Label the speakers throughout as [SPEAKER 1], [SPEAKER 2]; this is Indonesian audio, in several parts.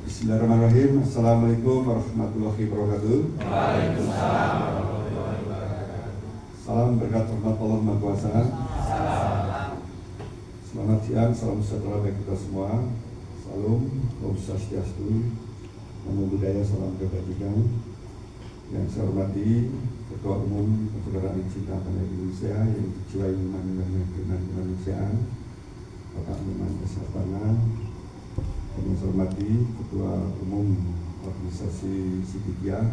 [SPEAKER 1] Bismillahirrahmanirrahim. Assalamualaikum warahmatullahi wabarakatuh.
[SPEAKER 2] Waalaikumsalam warahmatullahi wabarakatuh.
[SPEAKER 1] Salam berkat rahmat Allah Maha Kuasa. Selamat siang, salam sejahtera bagi kita semua. Salam, Om Swastiastu, Namo Buddhaya, salam kebajikan. Yang saya hormati Ketua Umum Konfederasi Cinta Tanah Indonesia yang dijiwai dengan kemanusiaan, Bapak Iman Kesehatan. Yang saya hormati Ketua Umum Organisasi Sidikiyah,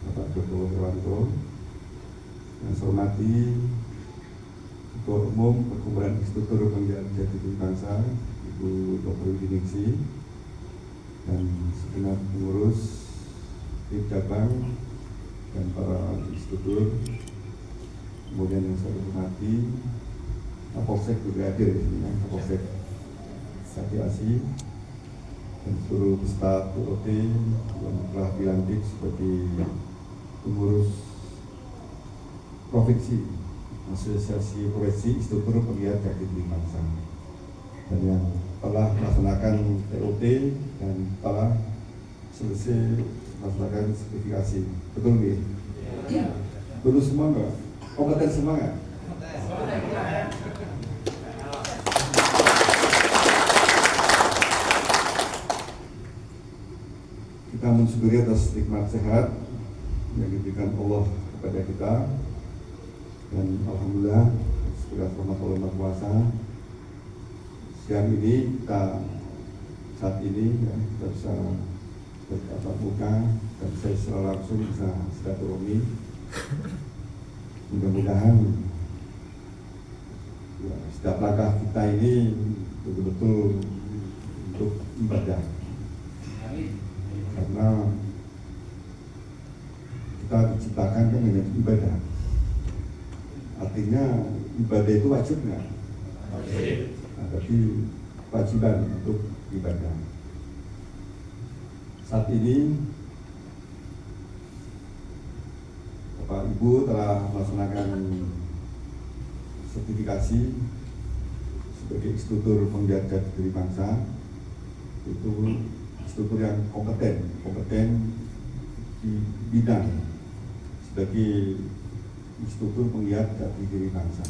[SPEAKER 1] Bapak Joko Herwanto. Yang saya hormati Ketua Umum Perkumpulan Instruktur Penggiat Jati Diri Bangsa, Ibu Dr. Widiningsi, dan segenap pengurus tim cabang dan para instruktur. Kemudian yang saya hormati Kapolsek juga hadir di sini, Kapolsek Sati Asi, dan seluruh staf UOT yang telah dilantik sebagai pengurus provinsi Asosiasi Profesi Instruktur Penggiat Jati Diri Bangsa, dan yang telah melaksanakan TOT dan telah selesai melaksanakan sertifikasi. Betul nggih? Iya. Lulus semua nggak? Kompeten semua nggak? Kita mensyukuri atas nikmat sehat yang diberikan Allah kepada kita, dan alhamdulillah sebagai rahmat Allah Maha Kuasa, siang ini saat ini kita bisa bertatap muka dan saya secara langsung bisa silaturahmi. Mudah-mudahan ya, setiap langkah kita ini betul-betul untuk ibadah, karena kita diciptakan kan dengan ibadah. Artinya ibadah itu wajib nggak? Wajib. Nah, tapi kewajiban untuk ibadah. Saat ini Bapak Ibu telah melaksanakan sertifikasi sebagai instruktur penggiat jati diri bangsa. Itu instruktur yang kompeten di bidang sebagai instruktur penggiat jati diri bangsa.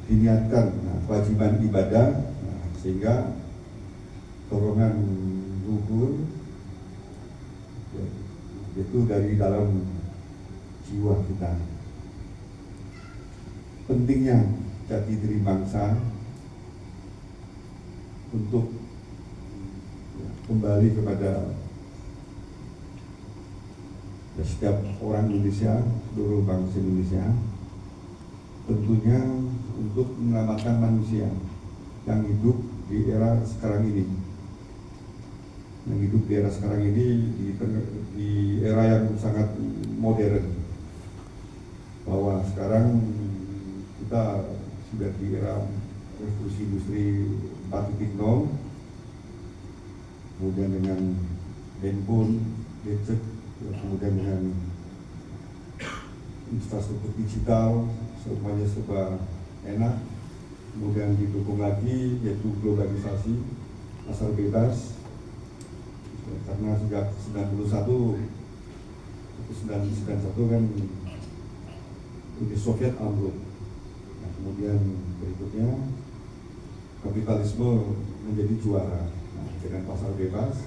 [SPEAKER 1] Diniatkan kewajiban ibadah, sehingga dorongan luhur itu dari dalam jiwa kita. Pentingnya jati diri bangsa untuk kembali kepada setiap orang Indonesia, seluruh bangsa Indonesia, tentunya untuk menyelamatkan manusia yang hidup di era sekarang ini. Yang hidup di era sekarang ini di era yang sangat modern, bahwa sekarang kita sudah di era revolusi industri 4.0, kemudian dengan handphone, gadget, kemudian dengan infrastruktur digital, semuanya serba enak. Kemudian didukung lagi yaitu globalisasi, pasar bebas, karena sejak 1991 kan Uni Soviet ambruk. Nah, kemudian berikutnya kapitalisme menjadi juara, dengan pasar bebas,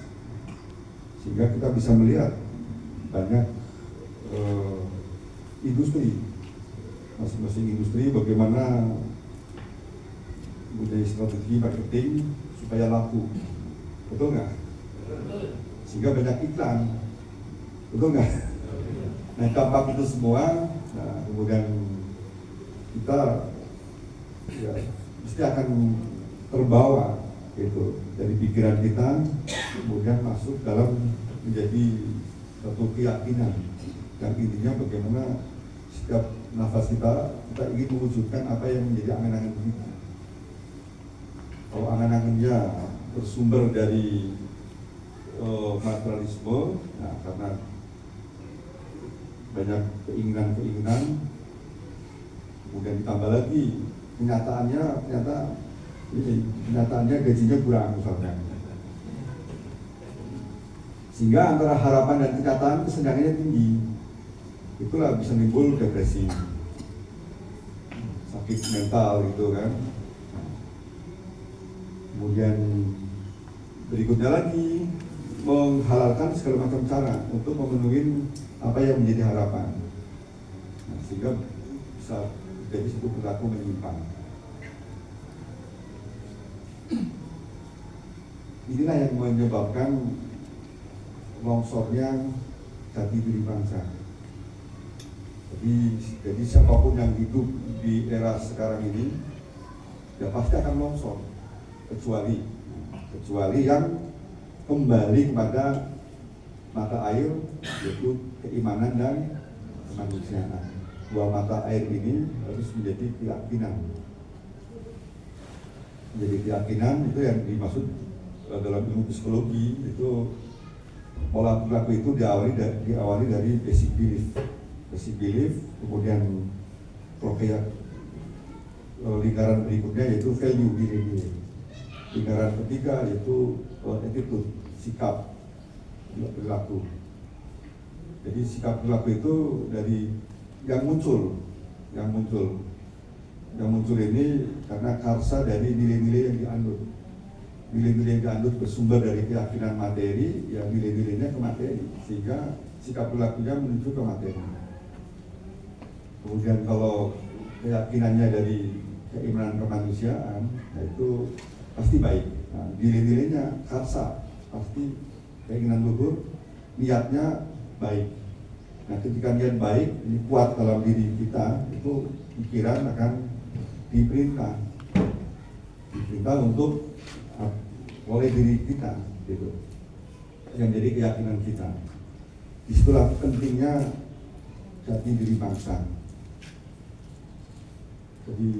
[SPEAKER 1] sehingga kita bisa melihat banyak industri, masing-masing industri bagaimana mempunyai strategi marketing supaya laku, betul nggak? Sehingga banyak iklan, betul nggak? Nah, dampak itu semua, kemudian kita ya mesti akan terbawa gitu dari pikiran kita, kemudian masuk dalam menjadi satu keyakinan yang intinya bagaimana setiap nafas kita ingin mewujudkan apa yang menjadi angan-angan kita. Kalau angan-angannya bersumber dari materialisme, nah karena banyak keinginan, kemudian ditambah lagi kenyataannya ternyata Jadi kenyataannya gajinya kurang misalnya. Sehingga antara harapan dan kenyataan kesenjangannya tinggi. Itulah bisa timbul depresi, sakit mental gitu kan. Kemudian berikutnya lagi menghalalkan segala macam cara untuk memenuhi apa yang menjadi harapan. Nah, sehingga bisa jadi satu perilaku menyimpang. Inilah yang menyebabkan longsornya jati diri bangsa. Jadi siapapun yang hidup di era sekarang ini, ya pasti akan longsor, kecuali yang kembali kepada mata air, yaitu keimanan dan kemanusiaan. Dua mata air ini harus menjadi keyakinan. Menjadi keyakinan itu yang dimaksud dalam ilmu psikologi, itu pola perilaku itu diawali dari basic belief, kemudian lingkaran berikutnya yaitu value diri. Lingkaran ketiga yaitu attitude, sikap perilaku. Jadi sikap perilaku itu dari yang muncul ini karena karsa dari nilai-nilai yang dianut. Nilai-nilai yang dianut bersumber dari keyakinan materi, ya nilai-nilainya ke materi, sehingga sikap perilakunya menuju ke materi. Kemudian kalau keyakinannya dari keimanan kemanusiaan, nah itu pasti baik. Nah, nilai-nilainya karsa, pasti keinginan luhur, niatnya baik. Nah, ketika niat baik, ini kuat dalam diri kita, itu pikiran akan diperintah untuk oleh diri kita, gitu. Yang jadi keyakinan kita. Disitulah pentingnya jati diri bangsa. Jadi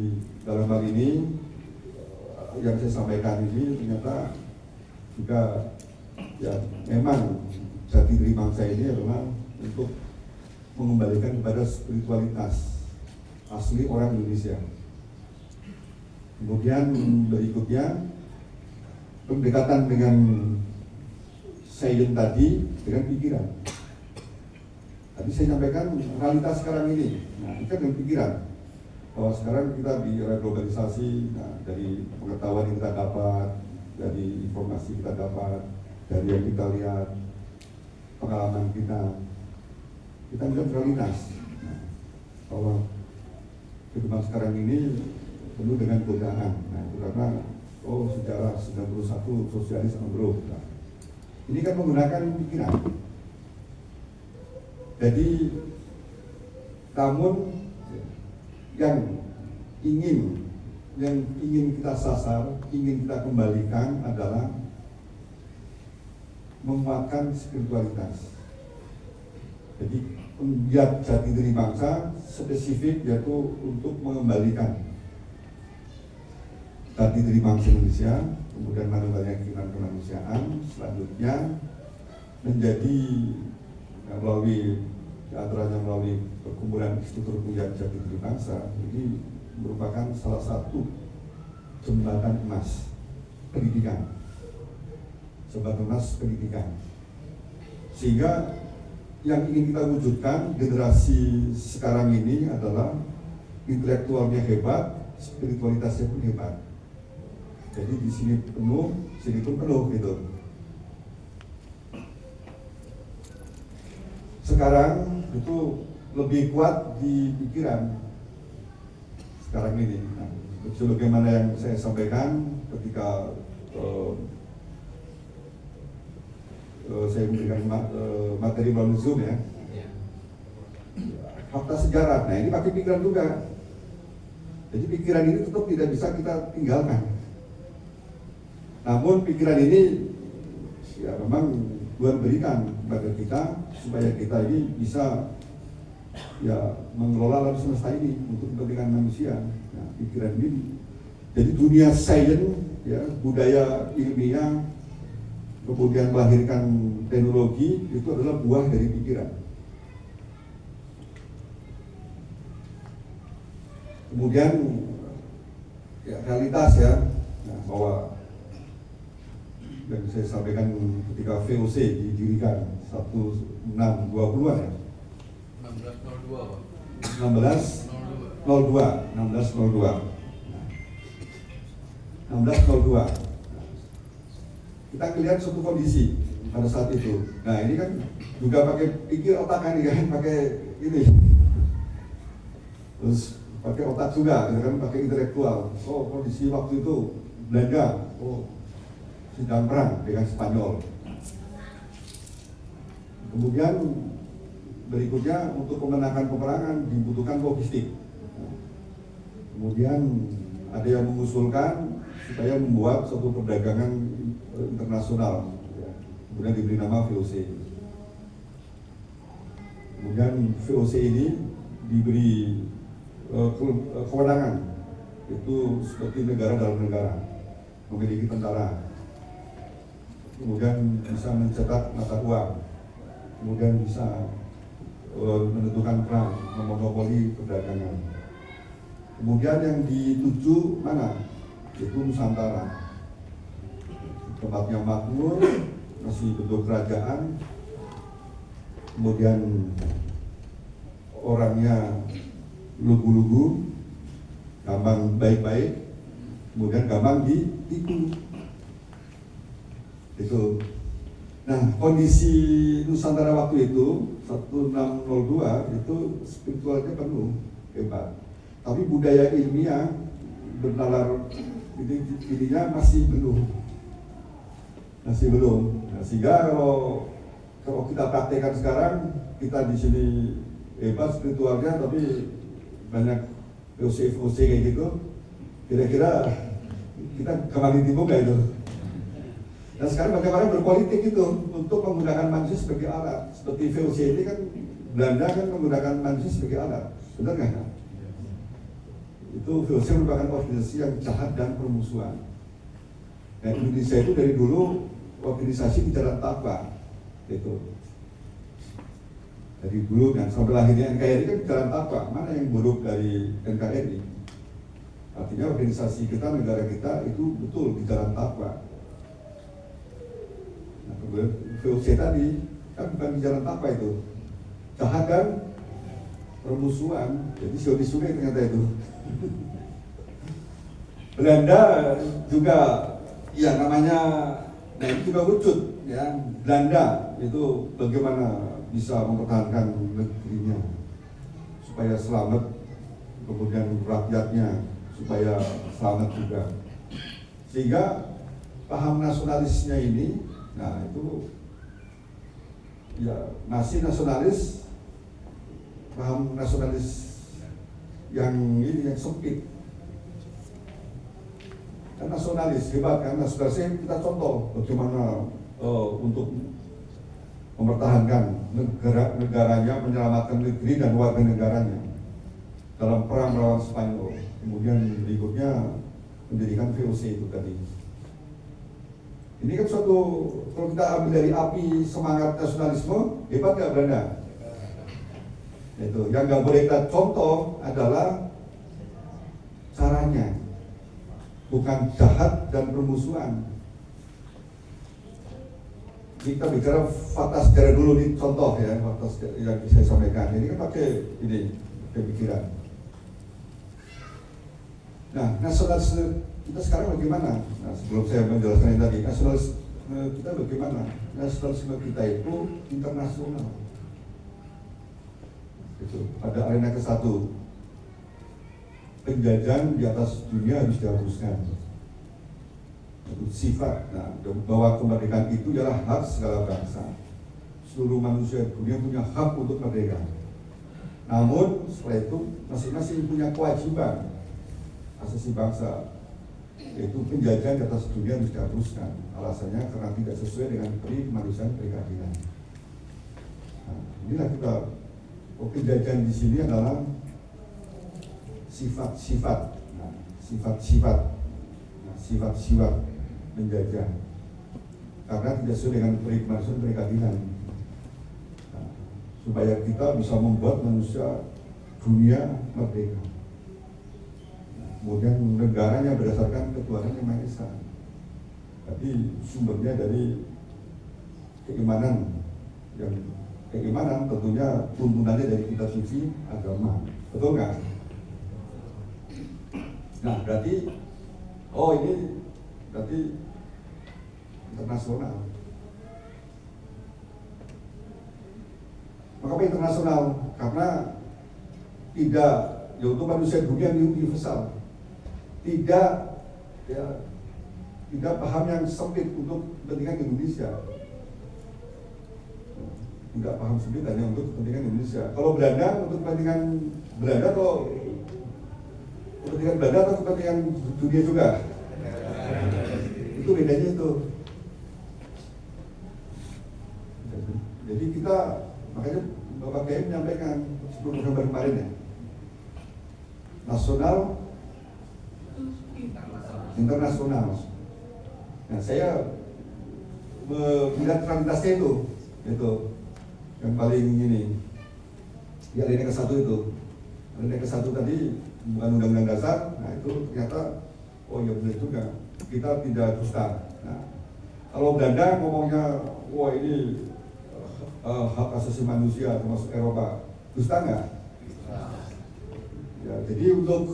[SPEAKER 1] dalam hal ini yang saya sampaikan ini ternyata juga ya memang jati diri bangsa ini adalah untuk mengembalikan kepada spiritualitas asli orang Indonesia. Kemudian berikutnya pendekatan dengan sains tadi dengan pikiran. Tadi saya sampaikan realitas sekarang ini. Nah, itu dengan pikiran. Bahwa sekarang kita di era globalisasi, nah, dari pengetahuan yang kita dapat, dari informasi kita dapat, dari yang kita lihat, pengalaman kita melihat realitas. Nah, bahwa kehidupan sekarang ini penuh dengan godaan. Nah, itu karena sejarah 91 sosialis ambruk. Nah, ini kan menggunakan pikiran. Jadi, namun yang ingin kita sasar, ingin kita kembalikan adalah menguatkan spiritualitas. Jadi penggiat jati diri bangsa spesifik yaitu untuk mengembalikan jati diri bangsa Indonesia, kemudian menambahkan keinginan kemanusiaan, selanjutnya menjadi melalui perkumpulan struktur penggiat jati diri bangsa ini merupakan salah satu jembatan emas pendidikan, sehingga yang ingin kita wujudkan generasi sekarang ini adalah intelektualnya hebat, spiritualitasnya pun hebat. Jadi di sini penuh, sini pun penuh gitu. Sekarang itu lebih kuat di pikiran sekarang ini. Nah, sebagaimana yang saya sampaikan ketika saya memberikan materi melalui Zoom ya. Fakta sejarah. Nah, ini pakai pikiran juga. Jadi pikiran ini tetap tidak bisa kita tinggalkan. Namun pikiran ini ya memang Tuhan berikan kepada kita supaya kita ini bisa ya mengelola alam semesta ini untuk kepentingan manusia. Nah, pikiran ini jadi dunia sains ya, budaya ilmiah, kemudian melahirkan teknologi itu adalah buah dari pikiran. Kemudian ya realitas ya. bahwa yang saya sampaikan ketika VOC didirikan 1620-an ya.
[SPEAKER 2] 1602 Pak.
[SPEAKER 1] 1602. 1602. Kita lihat suatu kondisi pada saat itu. Nah ini kan juga pakai pikir otak kan, pakai ini. Terus pakai otak juga, kan pakai intelektual. Oh kondisi waktu itu Belanda, sedang perang dengan Spanyol. Kemudian berikutnya untuk memenangkan peperangan dibutuhkan logistik. Kemudian ada yang mengusulkan supaya membuat suatu perdagangan internasional, kemudian diberi nama VOC. Kemudian VOC ini diberi kewenangan itu seperti negara dalam negara, memiliki tentara, kemudian bisa mencetak mata uang, kemudian bisa menentukan perang, memonopoli perdagangan. Kemudian yang dituju mana? Itu Nusantara, tempatnya makmur, masih bentuk kerajaan, kemudian orangnya lugu-lugu, gampang baik-baik, kemudian gampang ditipu. Itu. Nah, kondisi Nusantara waktu itu 1602 itu spiritualnya penuh, hebat. Tapi budaya ilmiah bernalar ininya masih belum. Nah, sehingga kalau kita praktekkan sekarang, kita di sini hebat spiritualnya, tapi banyak VOC kayak gitu. Kira-kira kita kembali timbul nggak itu? Dan sekarang bagaimana berpolitik itu untuk menggunakan manusia sebagai alat. Seperti VOC ini kan Belanda kan menggunakan manusia sebagai alat, benar nggak? Itu VOC merupakan organisasi yang jahat dan permusuhan. Nah, Indonesia itu dari dulu organisasi di jalan takwa, itu. Dari dulu kan sampai lahirnya NKRI kan di jalan takwa. Mana yang buruk dari NKRI? Artinya organisasi kita, negara kita itu betul di jalan takwa. Nah, kemudian VOC tadi kan bukan di jalan takwa itu, jahat dan permusuhan. Jadi sungai ternyata itu. Belanda juga, ya namanya, nah ini juga wujud ya. Belanda itu bagaimana bisa mempertahankan negerinya supaya selamat, kemudian rakyatnya supaya selamat juga. Sehingga paham nasionalisnya ini, nah itu ya masih nasionalis, paham nasionalis yang ini yang sempit. Dan nasionalis hebat kan, nasionalis kita contoh bagaimana untuk mempertahankan negaranya, menyelamatkan negeri dan warga negaranya dalam perang melawan Spanyol. Kemudian berikutnya mendirikan VOC itu tadi. Ini kan suatu, kalau kita ambil dari api semangat nasionalisme, hebat nggak Belanda? Itu yang nggak boleh kita contoh adalah caranya, bukan jahat dan permusuhan. Kita bicara fakta sejarah dulu nih, contoh ya, fakta yang saya sampaikan. Ini kan pakai ini pemikiran. Nah, nasionalis kita sekarang bagaimana? Nah, sebelum saya menjelaskan yang tadi, nasionalis kita bagaimana? Nasionalisme kita itu internasional. Itu pada arena ke-1, penjajahan di atas dunia harus dihapuskan. Itu sifat. Nah, bahwa kemerdekaan itu adalah hak segala bangsa. Seluruh manusia dunia punya hak untuk merdeka. Namun setelah itu masing-masing punya kewajiban asasi bangsa, yaitu penjajahan di atas dunia harus dihapuskan. Alasannya karena tidak sesuai dengan peri kemanusiaan perikebunan. Nah, inilah kita, penjajahan di sini adalah sifat-sifat, sifat-sifat menjajah karena tidak sesuai dengan peri kemanusiaan perikebunan. Nah, supaya kita bisa membuat manusia dunia merdeka. kemudian negaranya berdasarkan ketuhanan yang Maha Esa. Tapi sumbernya dari keimanan, yang keimanan tentunya tuntunannya dari kitab suci agama, betul nggak? Nah berarti, ini berarti internasional. Mengapa internasional? Karena tidak, ya untuk manusia dunia yang universal, tidak paham yang sempit untuk kepentingan Indonesia, tidak paham sempit hanya untuk kepentingan Indonesia. Kalau Belanda untuk kepentingan Belanda atau kepentingan Belanda atau kepentingan dunia juga, itu bedanya itu. Jadi kita, makanya Bapak Kiai menyampaikan 10 November kemarin ya, nasional, internasional. Nah saya melihat realitasnya itu yang paling ini, ya alinea ke-1 itu, alinea ke-1 tadi bukan undang-undang dasar. Nah itu ternyata, oh ya benar juga, kita tidak dusta. Nah kalau Belanda ngomongnya, wah ini hak asasi manusia termasuk Eropa, dusta nggak? Ya, jadi untuk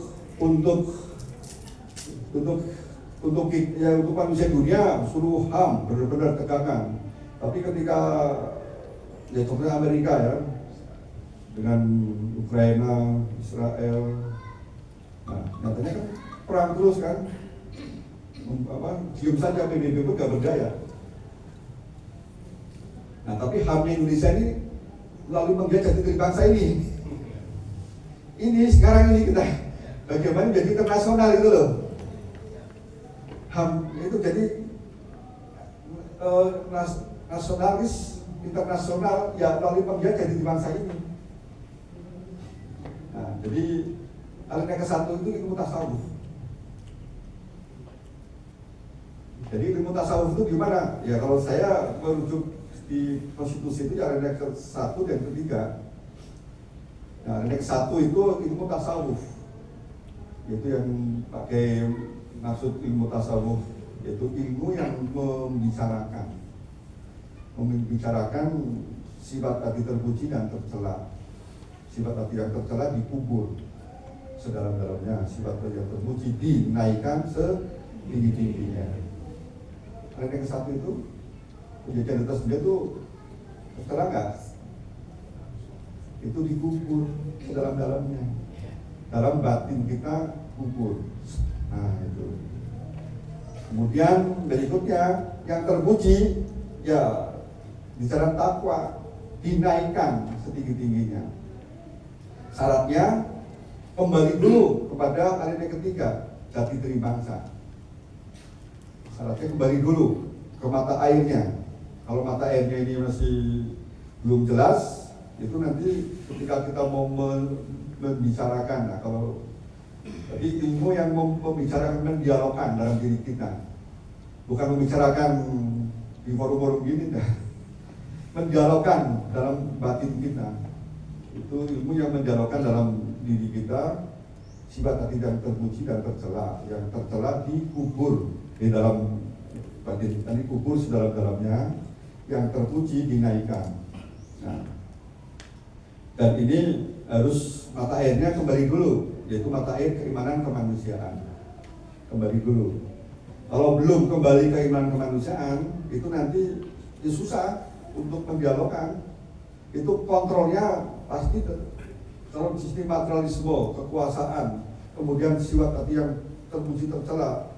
[SPEAKER 1] manusia dunia suruh HAM benar-benar tegakkan. Tapi ketika ya contohnya Amerika ya, dengan Ukraina, Israel, nah nyatanya kan perang terus kan, diam saja PBB pun nggak berdaya. Nah tapi HAM-nya Indonesia ini melalui menggait jati diri bangsa ini. Ini sekarang ini kita bagaimana jadi internasional itu loh. HAM itu jadi nasionalis internasional ya melalui penggait jati diri bangsa ini. Nah jadi alinea ke-1 itu ilmu tasawuf. Jadi ilmu tasawuf itu gimana? Ya kalau saya merujuk di konstitusi itu ya alinea ke-1 dan ke-3. Nah alinea ke-1 itu ilmu tasawuf, yaitu yang pakai maksud ilmu tasawuf, yaitu ilmu yang membicarakan sifat hati terpuji dan tercela. Sifat hati yang tercela dikubur sedalam-dalamnya, sifat hati yang terpuji dinaikkan setinggi-tingginya. Alinea ke-1 itu penjajahan atas dunia itu tercela nggak? Itu dikubur sedalam-dalamnya, dalam batin kita kubur. Nah itu. Kemudian berikutnya yang terpuji ya bicara takwa dinaikkan setinggi-tingginya. Syaratnya kembali dulu kepada alinea ke-3, jati diri bangsa. Syaratnya kembali dulu ke mata airnya. Kalau mata airnya ini masih belum jelas, itu nanti ketika kita mau membicarakan, nah kalau jadi ilmu yang membicarakan, mendialogkan dalam diri kita, bukan membicarakan di forum-forum gini, dah. Mendialogkan dalam batin kita, itu ilmu yang mendialogkan dalam diri kita, sifat hati yang terpuji dan tercela, yang tercela dikubur di dalam batin kita, dikubur sedalam-dalamnya, yang terpuji dinaikkan. Nah, dan ini harus mata airnya kembali dulu, yaitu mata air keimanan kemanusiaan. Kembali dulu. Kalau belum kembali keimanan kemanusiaan, itu nanti ya susah untuk mendialogkan. Itu kontrolnya pasti dalam sistem materialisme, kekuasaan, kemudian sifat hati yang terpuji tercela.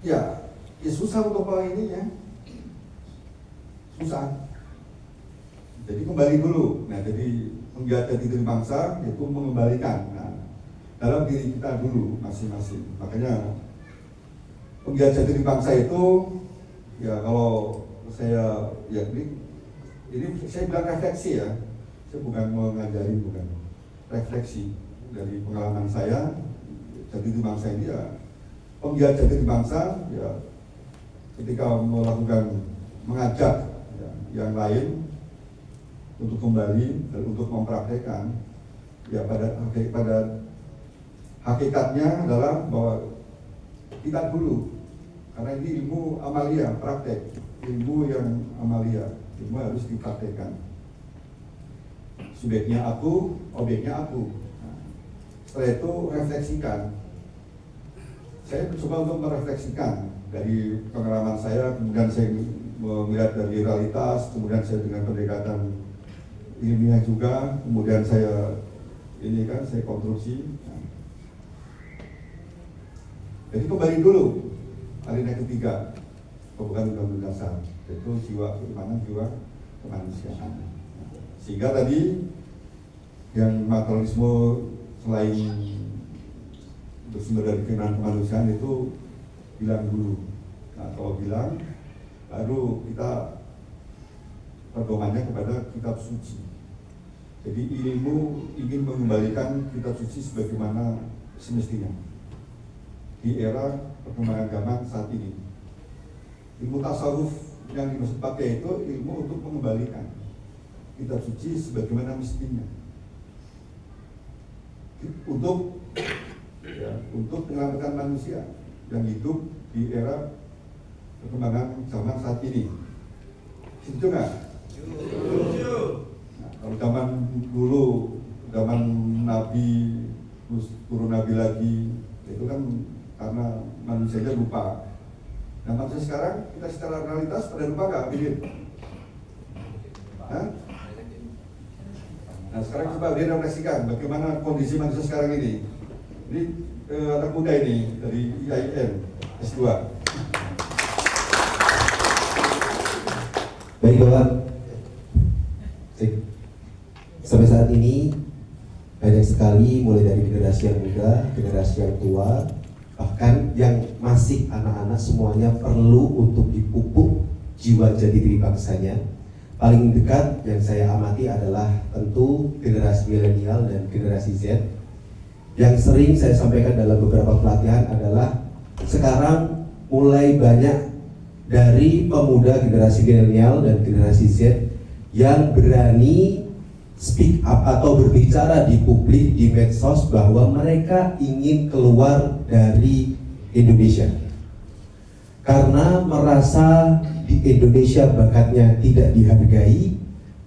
[SPEAKER 1] Ya susah untuk ini ya. Susah. Jadi kembali dulu. Nah, jadi menjaga diri bangsa yaitu mengembalikan dalam diri kita dulu masing-masing. Makanya menjaga diri bangsa itu ya kalau saya ya ini saya bilang refleksi ya. Saya bukan mengajari, bukan refleksi dari pengalaman saya. Jati diri bangsa ini ya menjaga diri bangsa ya ketika mengajak yang lain untuk kembali dan untuk mempraktekkan ya pada hakikatnya adalah bahwa kita dulu, karena ini ilmu amalia, praktek, ilmu yang amalia, ilmu harus dipraktekkan. Subjeknya aku, objeknya aku. Nah, setelah itu refleksikan. Saya mencoba untuk merefleksikan dari pengalaman saya, kemudian saya melihat dari realitas, kemudian saya dengan pendekatan ilmiah juga, kemudian saya saya konstruksi. Nah, jadi kembali dulu alinea ketiga pembukaan undang-undang dasar, yaitu jiwa keimanan, jiwa kemanusiaan. Sehingga tadi yang materialisme selain bersumber dari keimanan kemanusiaan itu hilang dulu. Nah, kalau hilang, baru kita pedomannya kepada kitab suci. Jadi ilmu ingin mengembalikan kitab suci sebagaimana semestinya di era perkembangan zaman saat ini. Ilmu tasawuf yang dimaksud pakai itu ilmu untuk mengembalikan kitab suci sebagaimana mestinya, untuk menyelamatkan manusia yang hidup di era perkembangan zaman saat ini. Setuju nggak? Nah, kalau zaman dulu, zaman Nabi, terus turun Nabi lagi, itu kan karena manusianya lupa. Nah, manusia sekarang, kita secara realitas pada lupa nggak? Nah, sekarang coba dia refleksikan bagaimana kondisi manusia sekarang ini. Ini anak muda ini dari IAIN S2.
[SPEAKER 3] Baik Bapak, sampai saat ini banyak sekali mulai dari generasi yang muda, generasi yang tua, bahkan yang masih anak-anak semuanya perlu untuk dipupuk jiwa jati diri bangsanya. Paling dekat yang saya amati adalah tentu generasi milenial dan generasi Z. Yang sering saya sampaikan dalam beberapa pelatihan adalah sekarang mulai banyak dari pemuda generasi milenial dan generasi Z yang berani speak up atau berbicara di publik, di medsos bahwa mereka ingin keluar dari Indonesia karena merasa di Indonesia bakatnya tidak dihargai,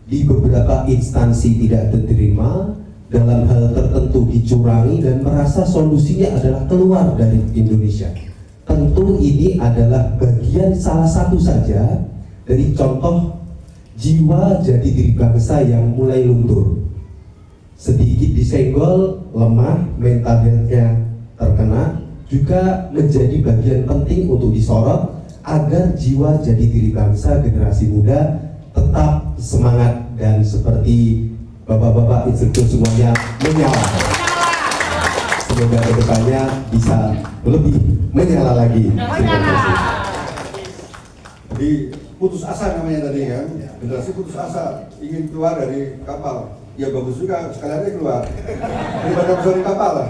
[SPEAKER 3] di beberapa instansi tidak diterima, dalam hal tertentu dicurangi, dan merasa solusinya adalah keluar dari Indonesia. Tentu ini adalah bagian salah satu saja dari contoh jiwa jati diri bangsa yang mulai luntur. Sedikit disenggol, lemah, mental health-nya terkena, juga menjadi bagian penting untuk disorot agar jiwa jati diri bangsa generasi muda tetap semangat dan seperti bapak-bapak instruktur semuanya menyala. Semoga kedepannya bisa lebih menyala lagi.
[SPEAKER 1] Jadi putus asa namanya tadi kan, generasi putus asa, ingin keluar dari kapal. Ya bagus juga, sekalian aja keluar daripada bisa di kapal lah.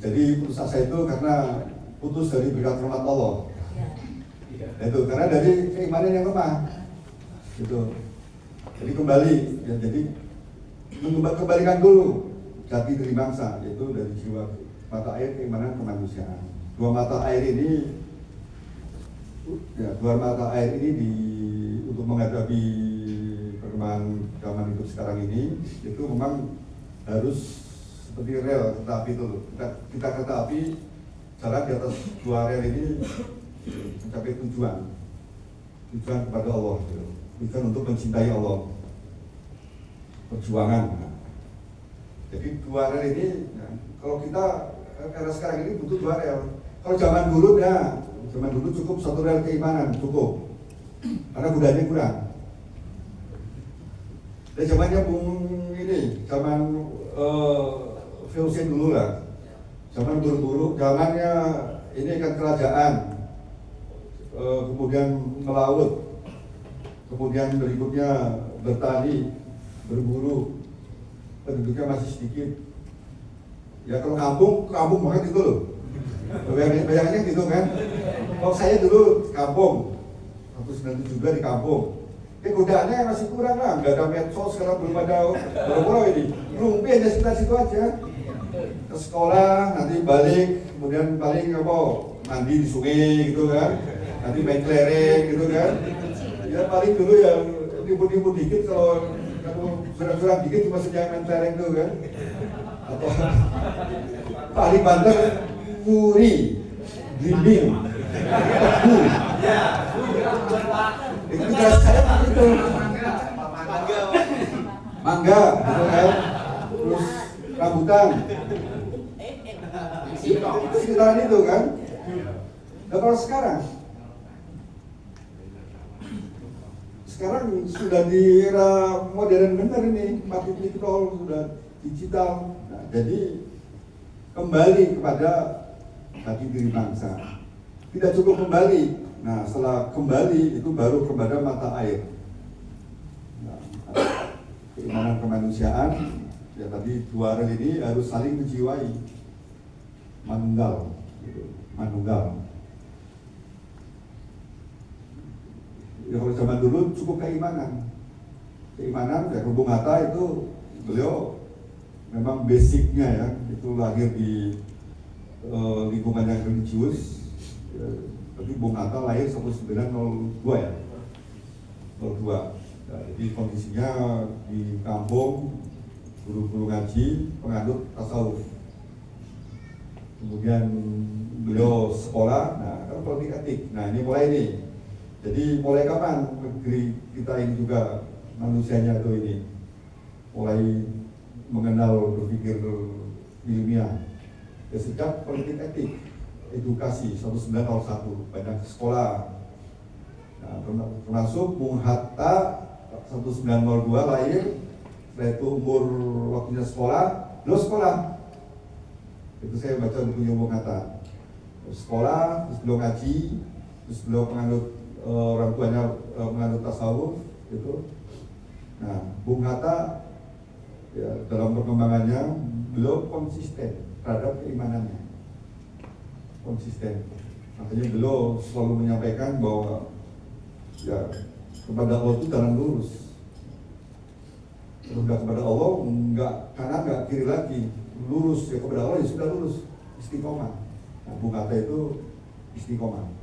[SPEAKER 1] Jadi putus asa itu karena putus dari berkat rahmat Allah. Itu karena dari keimanan yang lemah. Gitu. Jadi kembali, ya, jadi kembalikan dulu jati diri bangsa, yaitu dari jiwa mata air keimanan kemanusiaan. Dua mata air ini untuk menghadapi perkembangan zaman hidup sekarang ini itu memang harus seperti rel kereta api itu. Kita kereta api jalan di atas dua rel ini mencapai tujuan kepada Allah, tujuan untuk mencintai Allah, perjuangan. Jadi dua rel ini, kalau kita era sekarang ini butuh dua rel. Kalau zaman dulu cukup satu rel keimanan, cukup, karena budayanya kurang. Dan zamannya zaman VOC dulu lah, zaman buru-buru, zamannya ini kan kerajaan, kemudian melaut, kemudian berikutnya bertani, berburu, penduduknya masih sedikit. Ya kalau kampung banget itu loh. Bayangannya gitu kan. Kalau saya dulu kampung, waktu 97 di kampung, Godaannya masih kurang lah, nggak ada medsos, sekarang belum ada boro-boro ini. Rumpi aja sekitar situ aja. Ke sekolah, nanti balik, kemudian paling apa, mandi di sungai gitu kan. Nanti main kelereng gitu kan. Ya paling dulu ya tipu-tipu dikit kalau surang-surang dikit cuma sejak main kelereng tuh kan. Atau paling banter muri, blimbing, tebu. Itu tugas saya itu mangga gitu kan, terus rambutan sekitaran itu kan. Nah kalau sekarang sudah di era modern benar ini, 4.0 sudah digital. Nah, jadi kembali kepada hati diri bangsa, tidak cukup kembali. Nah, setelah kembali itu baru kepada mata air. Nah, keimanan kemanusiaan, ya tadi dua hal ini harus saling menjiwai, manunggal, gitu. Manunggal. Ya kalau zaman dulu cukup keimanan, ya Bung Hatta itu beliau memang basicnya ya, itu lahir di lingkungan yang religius. Ya, tapi Bung Hatta lahir 1902 ya, 02. Nah, jadi kondisinya di kampung, guru-guru ngaji, penganut tasawuf. Kemudian beliau sekolah, nah kan politik etik. Nah ini mulai nih. Jadi mulai kapan negeri kita ini juga manusianya itu ini mulai mengenal berpikir ilmiah? Ya sejak politik etik, edukasi 1901 banyak sekolah. Nah, termasuk Bung Hatta 1902 lahir, setelah itu umur waktunya sekolah, beliau sekolah. Itu saya baca bukunya Bung Hatta. Sekolah, terus beliau ngaji, terus beliau penganut orang tuanya menganut tasawuf gitu. Nah, Bung Hatta ya, dalam perkembangannya beliau konsisten terhadap keimanannya, konsisten. Makanya beliau selalu menyampaikan bahwa ya kepada Allah itu jalan lurus. Sudah kepada Allah enggak kanan enggak kiri lagi, lurus ya kepada Allah ya sudah lurus, istiqomah. Nah, Bung Hatta itu istiqomah.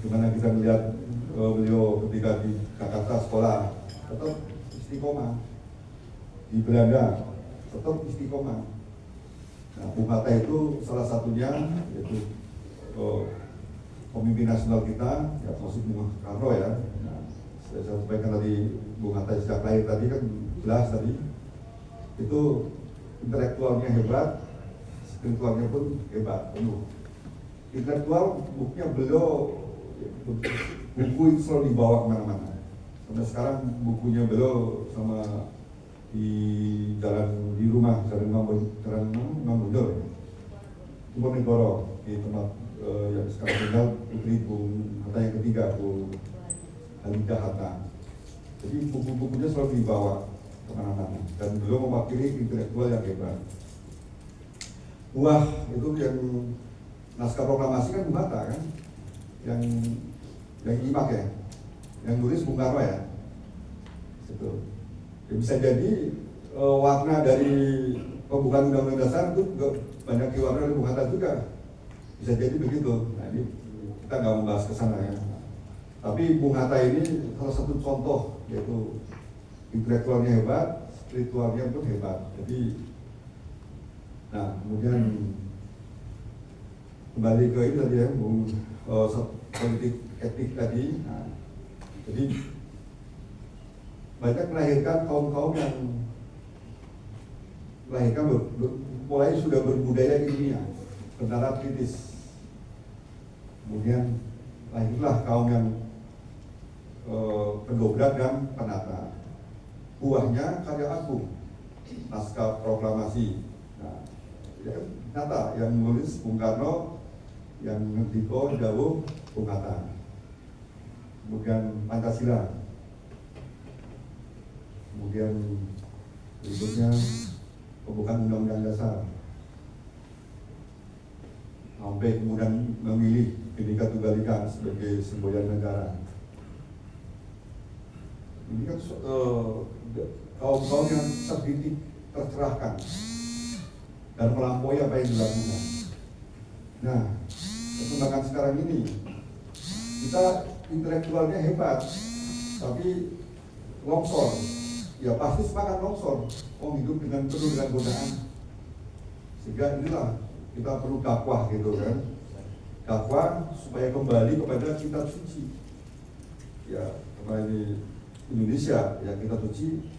[SPEAKER 1] Gimana kita melihat beliau ketika di Jakarta sekolah tetap istiqomah, di Belanda tetap istiqomah. Nah, Bung Hatta itu salah satunya yaitu pemimpin nasional kita, ya termasuk Bung Karno ya. Nah, saya sampaikan tadi Bung Hatta sejak lahir tadi kan jelas tadi itu intelektualnya hebat, spiritualnya pun hebat penuh. Intelektual bukunya beliau, buku itu selalu dibawa kemana-mana. Sampai sekarang bukunya beliau sama di jalan di rumah, jalan Ngambunjol ya, Diponegoro, di tempat yang sekarang tinggal putri Bung Hatta yang ketiga, Bu Halidah Hatta. Jadi buku-bukunya selalu dibawa kemana-mana dan beliau mewakili intelektual yang hebat. Wah, itu yang naskah proklamasi kan Bung Hatta kan, yang nyimak ya, yang nulis Bung Karno ya, itu ya, bisa jadi warna dari pembukaan Undang-Undang Dasar itu juga banyak diwarnai oleh Bung Hatta juga, bisa jadi begitu. Nah ini kita nggak membahas ke sana ya, tapi Bung Hatta ini salah satu contoh, yaitu intelektualnya hebat, spiritualnya pun hebat. Jadi, nah kemudian kembali ke ini tadi ya, Bung politik etik tadi. Nah, jadi banyak melahirkan kaum-kaum yang melahirkan mulai sudah berbudaya ilmiah, bernalar kritis. Kemudian lahirlah kaum yang pendobrak dan penata. Buahnya karya agung, naskah proklamasi. Nah, ya, nyata yang menulis Bung Karno, yang ngendiko dawuh Bung Hatta. Kemudian Pancasila. Kemudian berikutnya pembukaan Undang-Undang Dasar. Sampai kemudian memilih Bhinneka Tunggal Ika sebagai semboyan negara. Ini kan kaum-kaum yang terdidik, tercerahkan, dan melampaui apa yang dilakukan. Nah, perkembangan sekarang ini, kita intelektualnya hebat, tapi longsor, ya pasti semangat longsor. Hidup dengan penuh dengan godaan. Sehingga inilah kita perlu dakwah gitu kan, dakwah supaya kembali kepada kitab suci. Ya, karena ini Indonesia, ya kita suci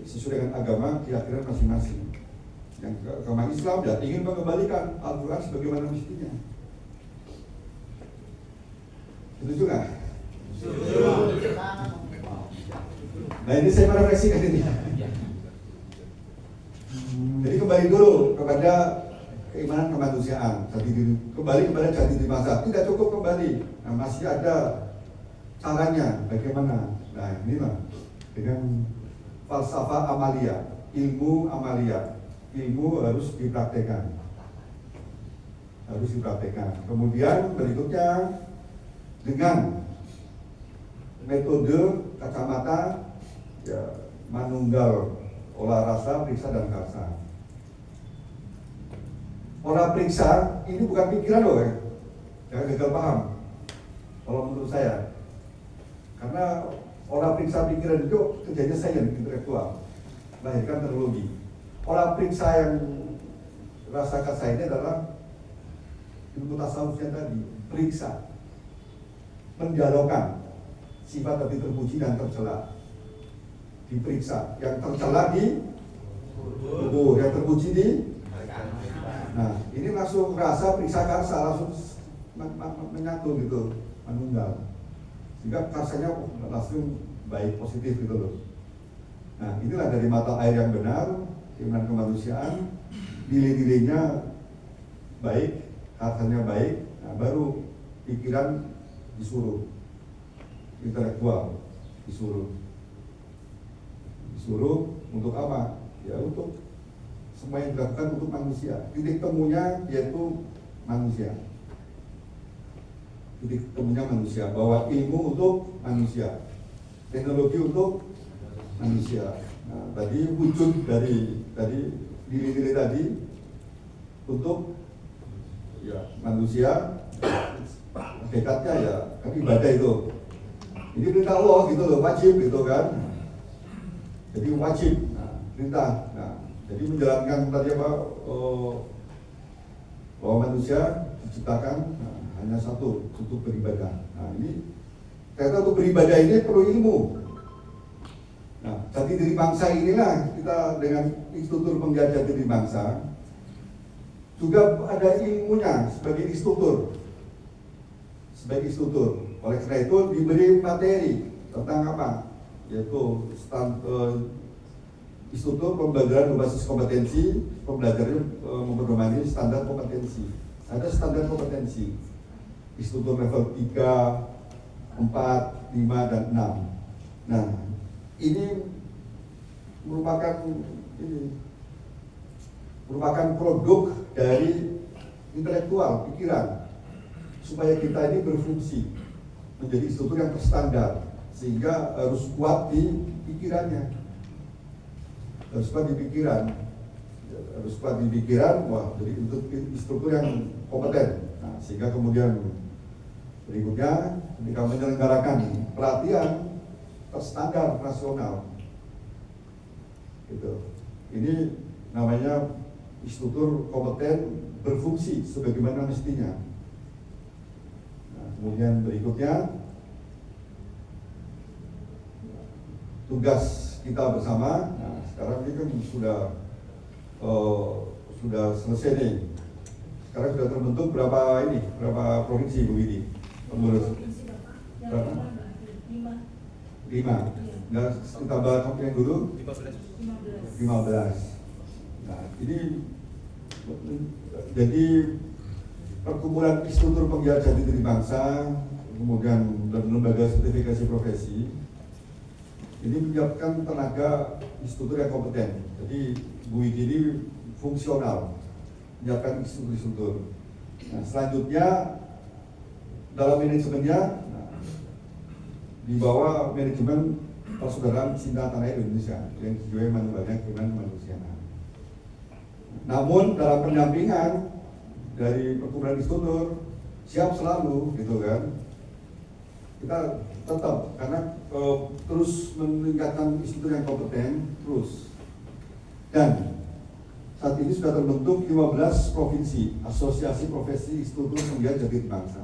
[SPEAKER 1] sesuai dengan agama keyakinan masing-masing. Yang agama Islam ya ingin mengembalikan Al-Quran sebagaimana mestinya. Setuju nggak? Nah ini saya merefleksikan ini. Jadi kembali dulu kepada keimanan kemanusiaan, kembali kepada jati diri bangsa. Tidak cukup kembali, nah, masih ada caranya bagaimana. Nah inilah dengan falsafah amalia, ilmu amalia, ilmu harus dipraktekkan, Kemudian berikutnya dengan metode kacamata ya, manunggal olah rasa, periksa dan karsa. Olah periksa ini bukan pikiran loh ya, jangan gagal paham. Kalau menurut saya, karena olah periksa pikiran itu kerjanya sains intelektual, melahirkan teknologi. Olah periksa yang rasa karsa ini adalah ilmu tasawufnya tadi, periksa, mendialogkan sifat tadi terpuji dan tercela. Diperiksa, yang tercela di tubuh, yang terpuji di. Nah, ini langsung rasa periksa karsa, langsung menyatu gitu, manunggal. Sehingga karsanya langsung baik, positif gitu loh. Nah, inilah dari mata air yang benar, keimanan kemanusiaan, nilai-nilainya baik, karsanya baik, nah baru pikiran disuruh, intelektual disuruh untuk apa? Ya untuk semua yang dilakukan untuk manusia. Titik temunya yaitu manusia. Titik temunya manusia, bahwa ilmu untuk manusia, teknologi untuk manusia. Nah, tadi wujud dari nilai-nilai tadi untuk ya manusia, hakikatnya ya kan ibadah itu. Ini perintah Allah gitu loh, wajib gitu kan. Jadi wajib, perintah. Nah, jadi menjalankan tadi apa? Bahwa manusia diciptakan hanya satu, untuk beribadah. Nah ini ternyata untuk beribadah ini perlu ilmu. Nah, jati diri bangsa inilah kita dengan Institutur Penggiat Jati Diri Bangsa juga ada ilmunya sebagai institutur. Oleh karena itu diberi materi tentang apa? Yaitu Institutur Pembelajaran berbasis kompetensi, pembelajaran memperdomani standar kompetensi. Ada standar kompetensi, Institutur level 3, 4, 5, dan 6. Nah, ini merupakan produk dari intelektual, pikiran, supaya kita ini berfungsi menjadi institutur yang terstandar, sehingga harus kuat di pikirannya, harus kuat di pikiran, wah jadi untuk struktur yang kompeten. Nah, sehingga kemudian berikutnya ketika menyelenggarakan pelatihan terstandar nasional, gitu. Ini namanya struktur kompeten berfungsi sebagaimana mestinya. Nah, kemudian berikutnya tugas kita bersama. Nah, sekarang ini kan sudah selesai nih. Sekarang sudah terbentuk berapa provinsi Bu Widi? Pengurus berapa? 5. Nah, kita bahas yang dulu 15. Nah, ini jadi perkumpulan Institutur Penggiat Jati Diri Bangsa, kemudian dan lembaga sertifikasi profesi, ini menyiapkan tenaga institutur yang kompeten. Jadi Bu Widi ini fungsional, menyiapkan institutur. Nah, selanjutnya dalam manajemennya, di bawah manajemen persaudaraan cinta tanah air Indonesia yang dijiwai manusianya kemanusiaan. Namun dalam pendampingan dari perkumpulan institutur siap selalu gitu kan, kita tetap karena terus meningkatkan institutur yang kompeten terus. Dan saat ini sudah terbentuk 15 provinsi asosiasi profesi institutur penggiat jati bangsa.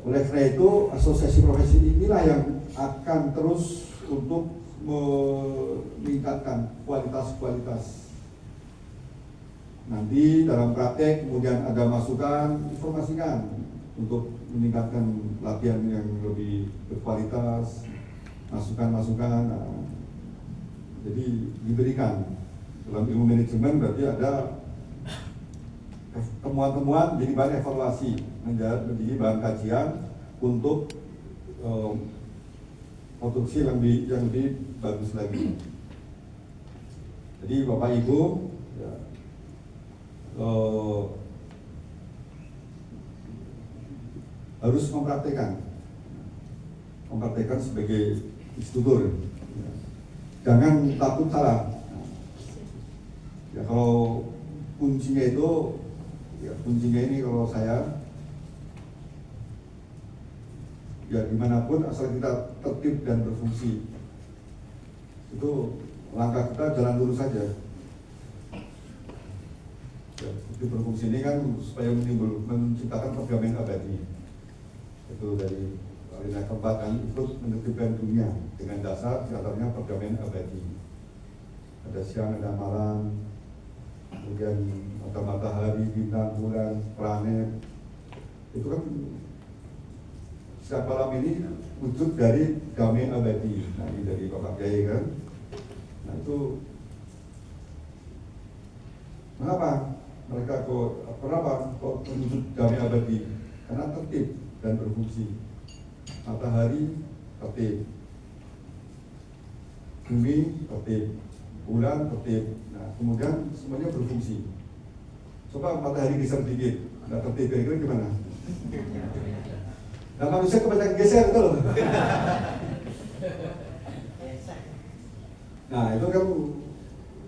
[SPEAKER 1] Oleh karena itu asosiasi profesi inilah yang akan terus untuk meningkatkan kualitas nanti dalam praktek, kemudian ada masukan, informasikan untuk meningkatkan latihan yang lebih berkualitas, masukan-masukan. Nah, jadi diberikan dalam ilmu manajemen berarti ada temuan-temuan jadi bahan evaluasi, menjadi bahan kajian untuk produksi yang lebih bagus lagi. Jadi Bapak Ibu ya, harus mempraktekkan sebagai instruktur. Jangan takut salah. Ya kalau kuncinya itu, ya kuncinya ini kalau saya, ya dimanapun asal kita tertib dan berfungsi, itu langkah kita jalan lurus saja. Ya, itu berfungsi ini kan supaya menciptakan perdamaian abadi. Itu dari alinea keempat kan ikut menertibkan dunia dengan dasar diantaranya perdamaian abadi. Ada siang, ada malam, kemudian ada matahari, bintang, bulan, planet. Itu kan setiap malam ini wujud dari damai abadi. Nah ini dari Bapak Kiai kan. Nah itu kenapa mereka kok wujud damai abadi? Karena tertib dan berfungsi. Matahari tertib, bumi tertib, bulan tertib. Nah kemudian semuanya berfungsi. Coba matahari geser dikit, nggak tertib, kira-kira gimana? Nah manusia kebanyakan geser itu loh. Nah itu kan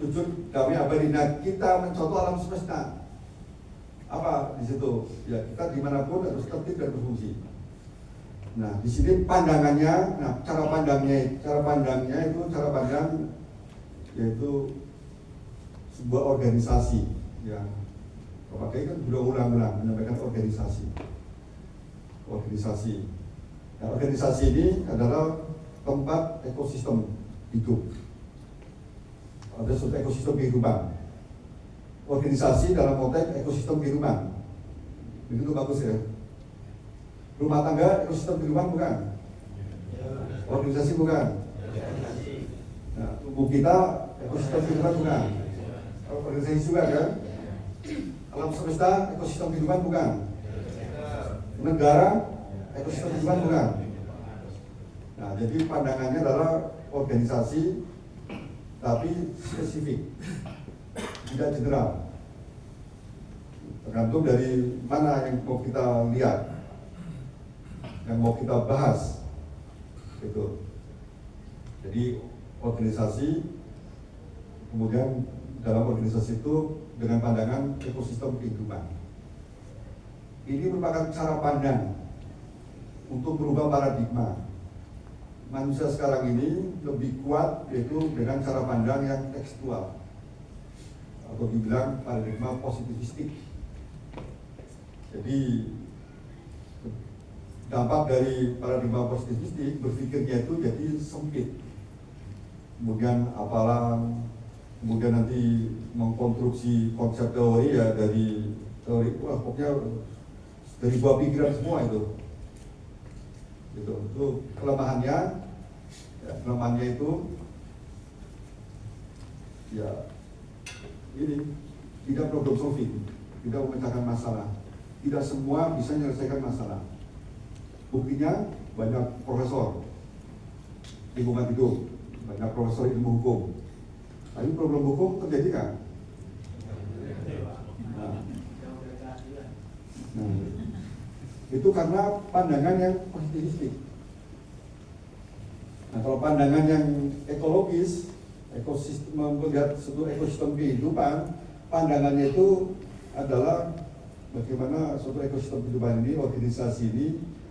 [SPEAKER 1] wujud damai abadi. Nah kita mencontoh alam semesta. Apa di situ? Ya kita dimanapun harus tertib dan berfungsi. Nah di sini pandangannya, nah cara pandang yaitu sebuah organisasi yang Bapak Kiai kan sudah ulang-ulang menyampaikan organisasi. Nah, organisasi ini adalah tempat ekosistem hidup. Ada suatu ekosistem kehidupan. Organisasi dalam konteks ekosistem kehidupan. Begitu bagus ya. Rumah tangga ekosistem kehidupan bukan? Organisasi bukan? Nah, tubuh kita ekosistem kehidupan bukan? Organisasi juga kan? Alam semesta ekosistem kehidupan bukan? Negara ekosistem kehidupan bukan? Nah, jadi pandangannya adalah organisasi tapi spesifik, tidak general. Tergantung dari mana yang mau kita lihat, yang mau kita bahas, gitu. Jadi organisasi, kemudian dalam organisasi itu dengan pandangan ekosistem kehidupan. Ini merupakan cara pandang untuk merubah paradigma. Manusia sekarang ini lebih kuat yaitu dengan cara pandang yang tekstual atau dibilang paradigma positivistik. Jadi dampak dari paradigma positivistik berpikirnya itu jadi sempit, kemudian apalan, kemudian nanti mengkonstruksi konsep teori ya dari teori, wah pokoknya dari buah pikiran semua itu. Gitu. Itu kelemahannya, ya, kelemahannya itu ya ini tidak problem solving, tidak memecahkan masalah, tidak semua bisa menyelesaikan masalah. Buktinya banyak profesor lingkungan hidup, banyak profesor ilmu hukum, tapi problem hukum terjadi kan? Nah, itu karena pandangan yang positivistik. Nah, kalau pandangan yang ekologis, ekosistem, melihat suatu ekosistem kehidupan, pandangannya itu adalah bagaimana suatu ekosistem kehidupan ini, organisasi ini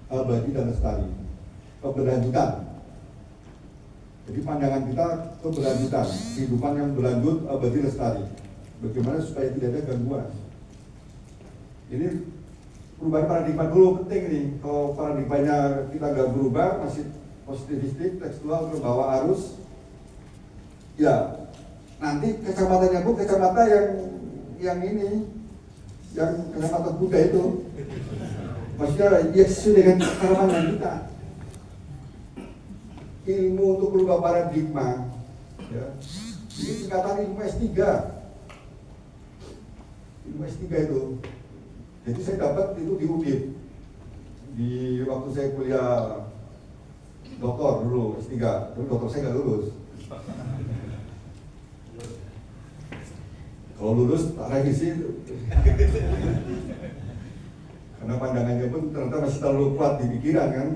[SPEAKER 1] abadi dan lestari, keberlanjutan. Jadi pandangan kita keberlanjutan, kehidupan yang berlanjut, abadi, lestari. Bagaimana supaya tidak ada gangguan. Ini perubahan paradigma dulu penting nih. Kalau paradigmanya kita nggak berubah, masih positivistik, tekstual, terbawa arus, ya nanti kacamatanya pun kacamata yang ini, yang kacamata Buddha itu, maksudnya ya sesuai dengan harapan kita. Ilmu untuk berubah paradigma, ya, ini tingkatan ilmu S3, ilmu S3 itu. Jadi saya dapat itu di UNIP, di waktu saya kuliah doktor dulu S3, tapi dokter saya nggak lulus. Kalau lulus tak revisi, karena pandangannya pun ternyata masih terlalu kuat di pikiran kan.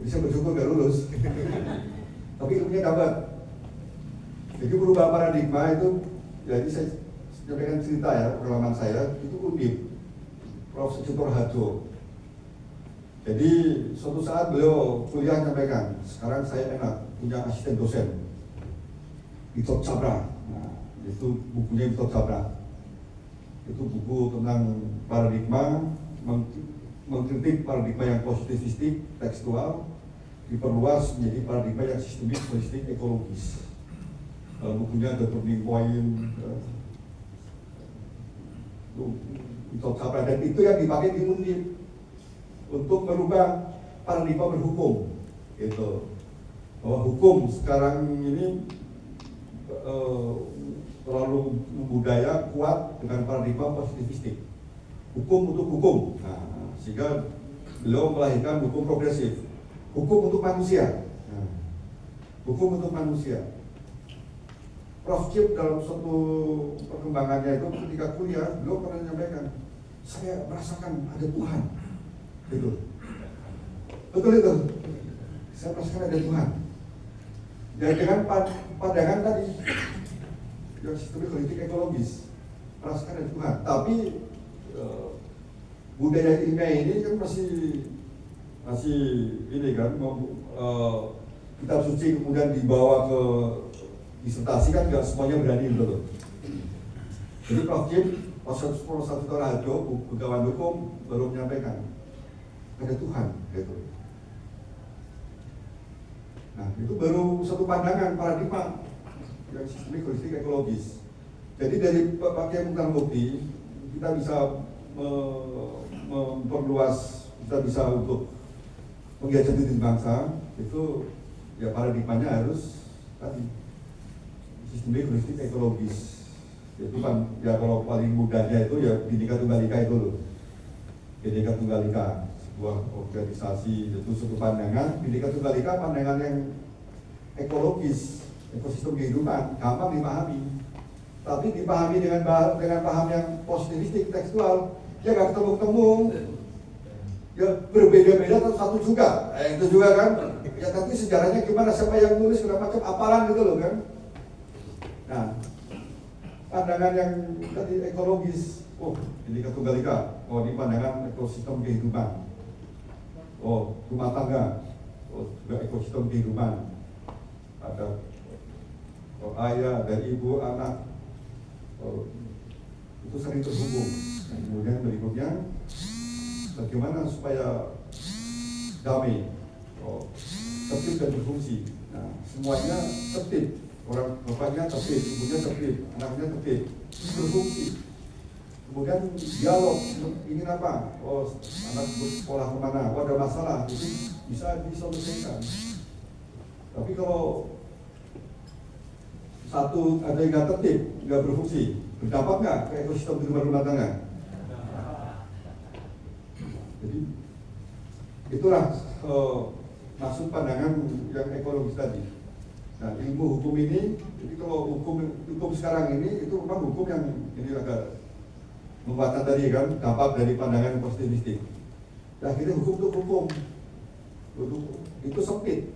[SPEAKER 1] Jadi saya bersyukur nggak lulus, tapi ilmunya dapat. Jadi berubah paradigma itu, jadi saya sampaikan cerita ya, pengalaman saya itu UNIP, Prof. Sucipto Harjo. Jadi suatu saat beliau kuliah menyampaikan, sekarang saya enak punya asisten dosen, Witot Cabra. Nah, itu bukunya Witot Cabra. Itu buku tentang paradigma, mengkritik paradigma yang positivistik, tekstual, diperluas menjadi paradigma yang sistemik, holistik, ekologis. Bukunya ada turning point, Witot Cabra, dan itu yang dipakai di UNIP untuk merubah paradigma berhukum, gitu. Bahwa hukum sekarang ini terlalu budaya kuat dengan paradigma positivistik. Hukum untuk hukum. Nah, sehingga beliau melahirkan hukum progresif. Hukum untuk manusia. Nah, hukum untuk manusia. Prof. Cip dalam suatu perkembangannya itu ketika kuliah, beliau pernah menyampaikan, saya merasakan ada Tuhan. Gitu. Betul itu. Saya merasakan ada Tuhan. Dan dengan pandangan tadi yang sistemik politik ekologis, merasakan ada Tuhan. Tapi budaya ilmiah ini kan masih ini kan, kitab suci kemudian dibawa ke disertasi kan nggak semuanya berani gitu. Jadi Prof. Cip, Prof. Sucipto Harjo, Begawan Hukum baru menyampaikan ada Tuhan, gitu. Nah, itu baru satu pandangan paradigma yang sistemik, holistik, ekologis. Jadi dari pakai bukti bukti kita bisa memperluas, kita bisa untuk menggiat jati diri bangsa. Itu ya paradigmanya harus tadi sistemik, holistik, ekologis. Itu kan ya kalau paling mudahnya itu ya Bhinneka Tunggal Ika itu loh. Bhinneka Tunggal Ika, sebuah organisasi, itu suatu pandangan. Bhinneka Tunggal Ika pandangan yang ekologis, ekosistem kehidupan, gampang dipahami. Tapi dipahami dengan paham yang positivistik, tekstual, ya nggak ketemu-ketemu. Ya berbeda-beda atau satu juga, itu juga kan. Ya tapi sejarahnya gimana, siapa yang nulis, segala macam, apalan gitu loh kan. Nah, pandangan yang tadi ekologis, oh Bhinneka Tunggal Ika, oh ini pandangan ekosistem kehidupan. Oh rumah tangga, oh juga ekosistem kehidupan. Ada ayah, ada ibu, anak, oh, itu sering terhubung. Nah, kemudian berikutnya, bagaimana supaya damai, oh, tertib dan berfungsi. Nah, semuanya tertib. Orang bapaknya tertib, ibunya tertib, anaknya tertib, berfungsi. Kemudian dialog, ingin apa? Oh, anak bersekolah kemana? Oh, ada masalah, itu bisa disolusikan. Tapi kalau satu ada yang nggak tertib, nggak berfungsi, berdampak nggak ke ekosistem di rumah tangga? Jadi itulah maksud pandangan yang ekologis tadi. Nah, ilmu hukum ini, jadi kalau hukum sekarang ini itu memang hukum yang ini agak membuatkan tadi kan dampak dari pandangan positivistik. Nah, akhirnya hukum itu hukum, itu sempit.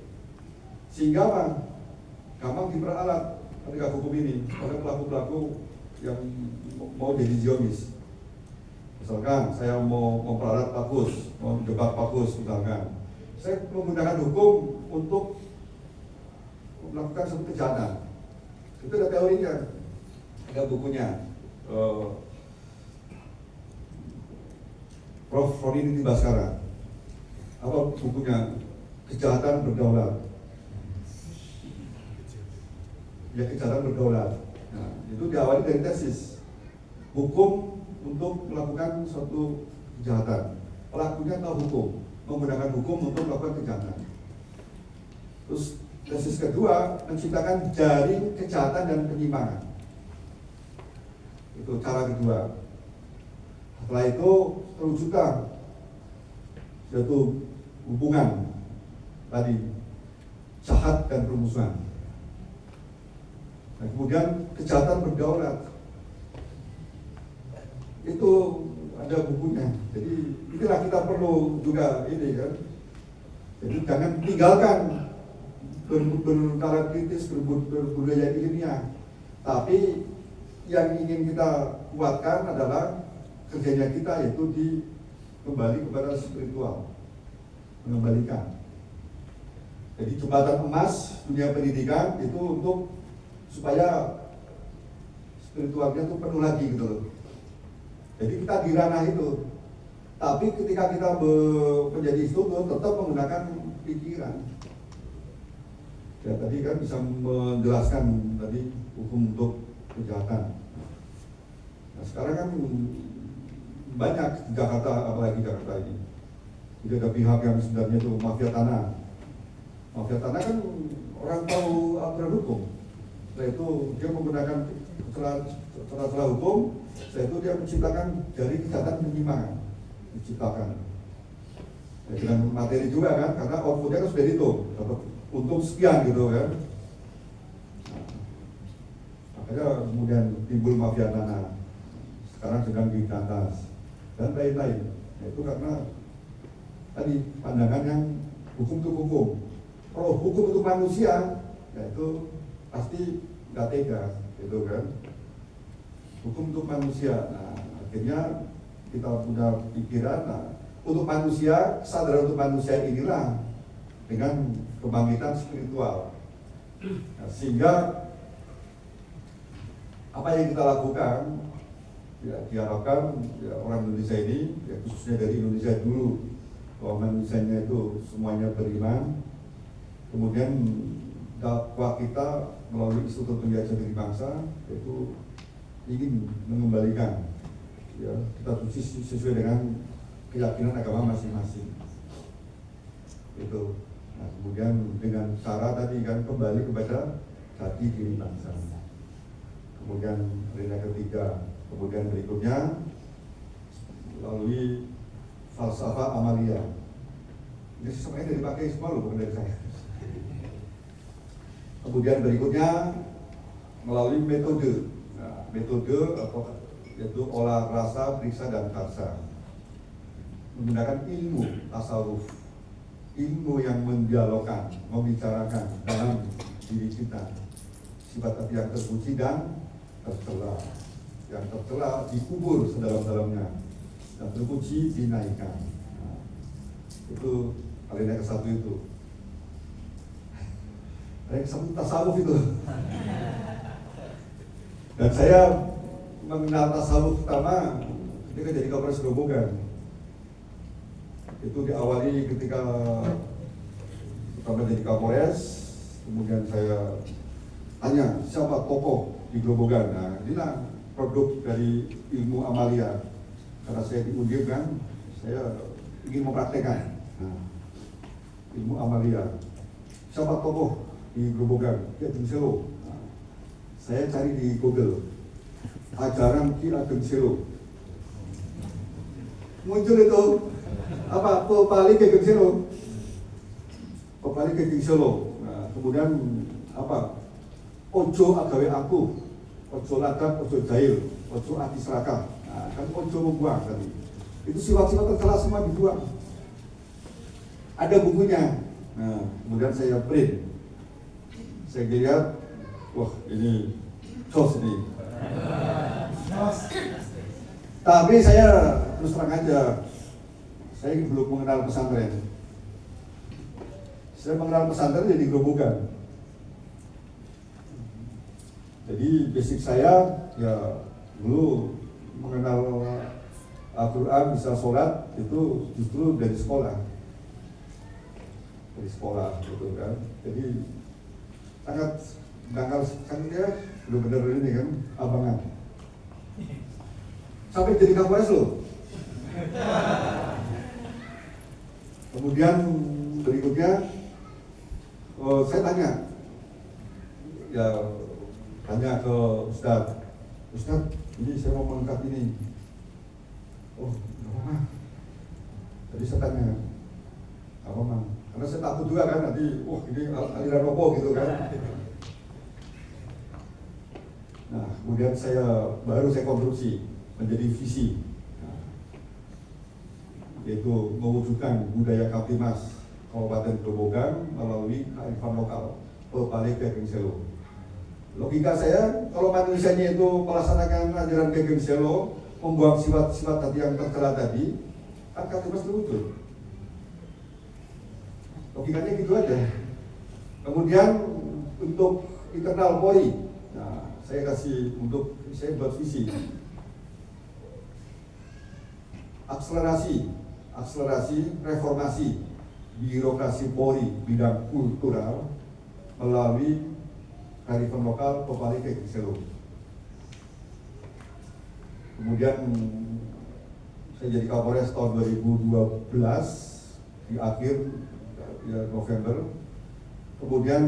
[SPEAKER 1] Sehingga apa? Gampang diperalat penegak hukum ini oleh pelaku-pelaku yang mau jadi Zionis. Misalkan saya mau memperalat Pak Kus, mau menjebak Pak Kus misalkan, saya menggunakan hukum untuk melakukan suatu kejahatan. Itu ada teorinya, ada bukunya. Prof. Roni Baskara. Apa bukunya? Kejahatan berdaulat. Ya, kejahatan berdaulat. Nah, itu diawali dari tesis hukum untuk melakukan suatu kejahatan. Pelakunya tahu hukum, menggunakan hukum untuk melakukan kejahatan. Terus tesis kedua menciptakan jaring kejahatan dan penyimpangan. Itu cara kedua. Setelah itu terwujudlah suatu hubungan tadi jahat dan permusuhan. Nah, kemudian kejahatan berdaulat itu ada bukunya. Jadi inilah kita perlu juga ini kan. Jadi jangan tinggalkan berkarakter kritis, berbudaya ilmiah. Tapi yang ingin kita kuatkan adalah kerjanya kita, yaitu kembali kepada spiritual, mengembalikan. Jadi jembatan emas dunia pendidikan itu untuk supaya spiritualnya itu penuh lagi gitu loh. Jadi kita di ranah itu, tapi ketika kita menjadi instruktur tetap menggunakan pikiran. Ya tadi kan bisa menjelaskan tadi hukum untuk kejahatan. Nah sekarang kan banyak di Jakarta, apalagi Jakarta ini. Jadi ada pihak yang sebenarnya itu mafia tanah. Mafia tanah kan orang tahu aturan hukum. Setelah itu dia menggunakan celah-celah hukum. Setelah itu dia menciptakan dari kejahatan penyimpangan. Diciptakan. Ya, dengan materi juga kan, karena outputnya kan sudah dihitung. Dapat untung sekian gitu kan. Nah, makanya kemudian timbul mafia tanah. Sekarang sedang digatas dan lain-lain. Nah, itu karena tadi pandangan yang hukum itu hukum. Kalau hukum itu manusia, ya itu pasti nggak tega, gitu kan. Hukum untuk manusia. Nah, akhirnya kita punya pikiran. Nah, untuk manusia, kesadaran untuk manusia inilah dengan kebangkitan spiritual. Nah, sehingga apa yang kita lakukan, ya diharapkan ya, orang Indonesia ini, ya, khususnya dari Indonesia dulu, bahwa manusianya itu semuanya beriman. Kemudian dakwah kita melalui Institut Penjajah Diri Bangsa yaitu ingin mengembalikan, ya kita sesuai dengan keyakinan agama masing-masing. Itu. Nah, kemudian dengan cara tadi kan kembali kepada jati diri bangsa. Kemudian rina ketiga, kemudian berikutnya melalui falsafah amalia. Ini semuanya dari pakai semua loh, bukan dari saya. Kemudian berikutnya melalui metode. Nah, metode yaitu olah rasa, periksa dan karsa. Menggunakan ilmu tasawuf, ilmu yang mendialogkan, membicarakan dalam diri kita sifat hati yang terpuji dan tercela. Yang tercela dikubur sedalam-dalamnya dan terpuji dinaikkan. Nah, itu alinea ke satu itu. Yang disebut tasawuf itu. Dan saya mengenal tasawuf pertama ketika jadi Kapolres Grobogan. Itu diawali ketika pertama jadi Kapolres, kemudian saya tanya siapa tokoh di Grobogan. Nah, inilah produk dari ilmu amalia. Karena saya diundip kan, saya ingin mempraktekkan. Nah, ilmu amalia. Siapa tokoh di Grobogan? Ki Ageng Selo. Nah, saya cari di Google ajaran Ki Ageng Selo. Muncul itu apa? Pepali Ki Ageng Selo. Pepali Ki Ageng Selo. Nah, kemudian apa? Ojo agawe aku, ojo ladap, ojo jahil, ojo ati serakah. Nah, kan ojo membuang tadi. Itu sifat-sifat tercela semua dibuang. Ada bukunya. Nah, kemudian saya print. saya lihat, wah ini jos ini. Tapi saya terus terang aja, saya belum mengenal pesantren. Saya mengenal pesantren jadi gerobokan. Jadi basic saya ya dulu mengenal Al-Quran, bisa sholat itu justru dari sekolah. Dari sekolah gitu kan. Jadi sangat dangkal sekali ya, benar-benar ini kan abangan. Sampai jadi kapolres loh. Kemudian berikutnya saya tanya ke Ustadz, ini saya mau mengangkat ini. Oh, apa? Jadi saya tanya, apa mang? Karena saya takut juga kan nanti, wah ini aliran opo gitu kan. Nah, kemudian baru saya konstruksi menjadi visi, yaitu mewujudkan budaya Kaptimas Kabupaten Grobogan melalui kearifan lokal Pepale Kegeng Selo. Logika saya, kalau manusianya itu melaksanakan ajaran Kegeng Selo, membuang sifat-sifat tadi yang tertera tadi, kan Kaptimas terwujud. Logikanya gitu aja. Kemudian untuk internal Polri, nah saya buat visi. Akselerasi reformasi birokrasi Polri bidang kultural melalui kearifan lokal Pepale Kegeng Selo. Kemudian saya jadi Kapolres tahun 2012 di akhir ya, November. Kemudian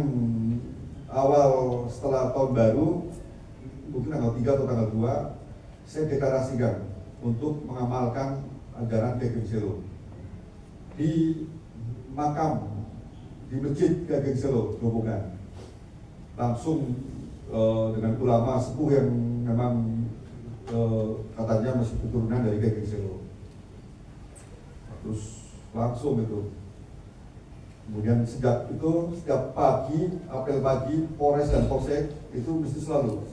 [SPEAKER 1] awal setelah tahun baru, mungkin tanggal 3 atau tanggal 2, saya deklarasikan untuk mengamalkan ajaran Kegeng Selo di makam di Masjid Kegeng Selo Grobogan, langsung dengan ulama sepuh yang memang katanya masih keturunan dari Kegeng Selo. Terus langsung itu. Kemudian sejak itu setiap pagi, apel pagi, Polres dan Polsek itu mesti selalu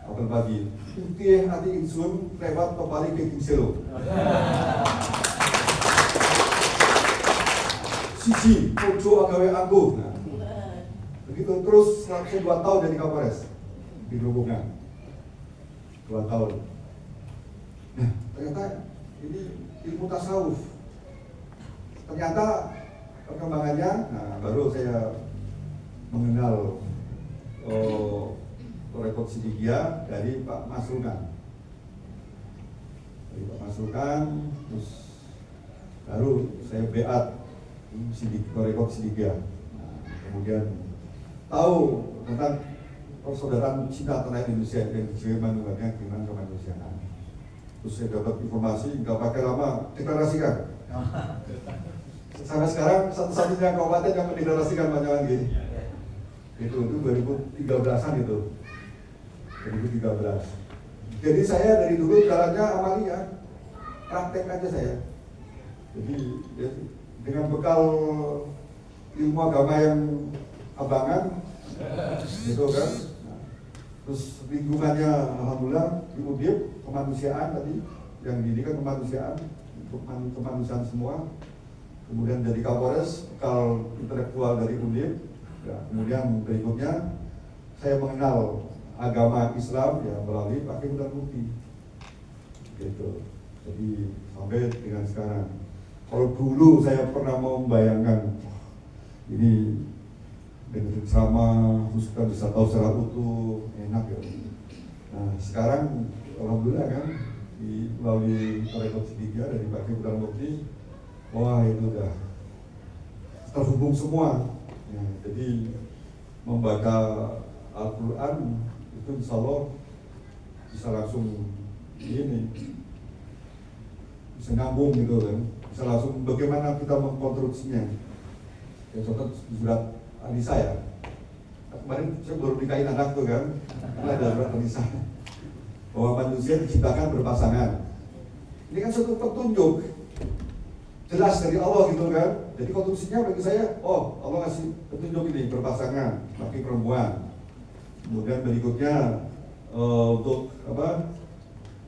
[SPEAKER 1] apel pagi. Putih hati insun lewat Pepale Kegeng Selo. Siji, ojo agawe anggo. Nah, begitu terus saya 2 tahun jadi Kapolres di Grobogan. 2 tahun. Nah, ternyata ini ilmu tasawuf. Ternyata perkembangannya, nah baru saya mengenal Rekod Sidikia dari Pak Masrukan. Terus baru saya beat Rekod Sidikia. Nah, kemudian tahu tentang persaudaraan cinta tanah Indonesia dan kemanusiaan dengan kemanusiaan. Terus saya dapat informasi, nggak pakai lama deklarasikan. Sampai sekarang satu-satunya kabupaten yang mendeklarasikan Banyuwangi gini. Itu 2013an itu. 2013. Jadi saya dari dulu jalannya amalia, praktek aja saya. Jadi dengan bekal ilmu agama yang abangan, gitu kan. Nah, terus lingkungannya alhamdulillah di Undip kemanusiaan tadi, yang didikan kemanusiaan untuk kemanusiaan semua. Kemudian dari Kapolres, bekal intelektual dari Undip. Ya, kemudian berikutnya saya mengenal agama Islam ya melalui Pakai Hutan Bukti. Gitu. Jadi sampai dengan sekarang. Kalau dulu saya pernah membayangkan ini dengan sama, terus kita bisa tahu secara utuh, enak ya. Nah sekarang alhamdulillah kan melalui Rekod Sidikia dari Pakai Hutan Bukti, wah itu udah terhubung semua. Ya, jadi membaca Al-Quran itu insya Allah bisa langsung ini, bisa nyambung gitu kan, bisa langsung bagaimana kita mengkonstruksinya. Ya contoh surat An-Nisa ya, kemarin saya baru nikahin anak tuh kan, karena ada surat An-Nisa bahwa manusia diciptakan berpasangan. Ini kan suatu petunjuk jelas dari Allah gitu kan. Jadi konstruksinya bagi saya, oh Allah ngasih petunjuk ini berpasangan laki perempuan. Kemudian berikutnya untuk apa?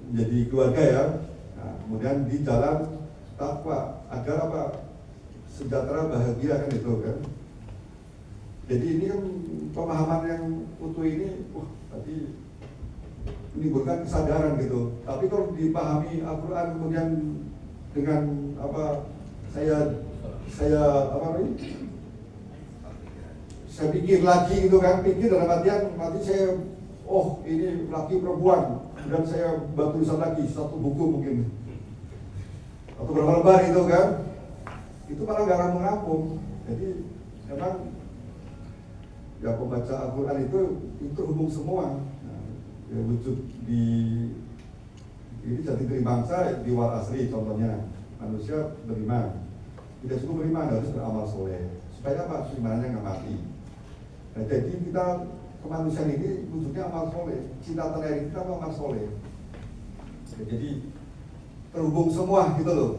[SPEAKER 1] Menjadi keluarga ya. Nah, kemudian di jalan takwa agar apa? Sejahtera bahagia kan itu kan. Jadi ini kan pemahaman yang utuh ini, tadi menimbulkan kesadaran gitu. Tapi kalau dipahami Al-Quran kemudian dengan apa? Saya pikir lagi gitu kan, pikir dalam artian nanti saya, oh ini laki perempuan, dan saya buat tulisan lagi satu buku mungkin atau berapa lembar gitu kan, itu malah nggak rampung. Jadi memang ya pembaca Al-Quran itu terhubung semua. Nah, ya, wujud di ini jati diri bangsa di wal asri contohnya, manusia beriman, tidak cukup beriman, harus beramal soleh supaya apa? Imannya nggak mati. Nah, jadi kita kemanusiaan ini wujudnya amal soleh, cinta tanah kita amal soleh. Ya, jadi terhubung semua gitu loh.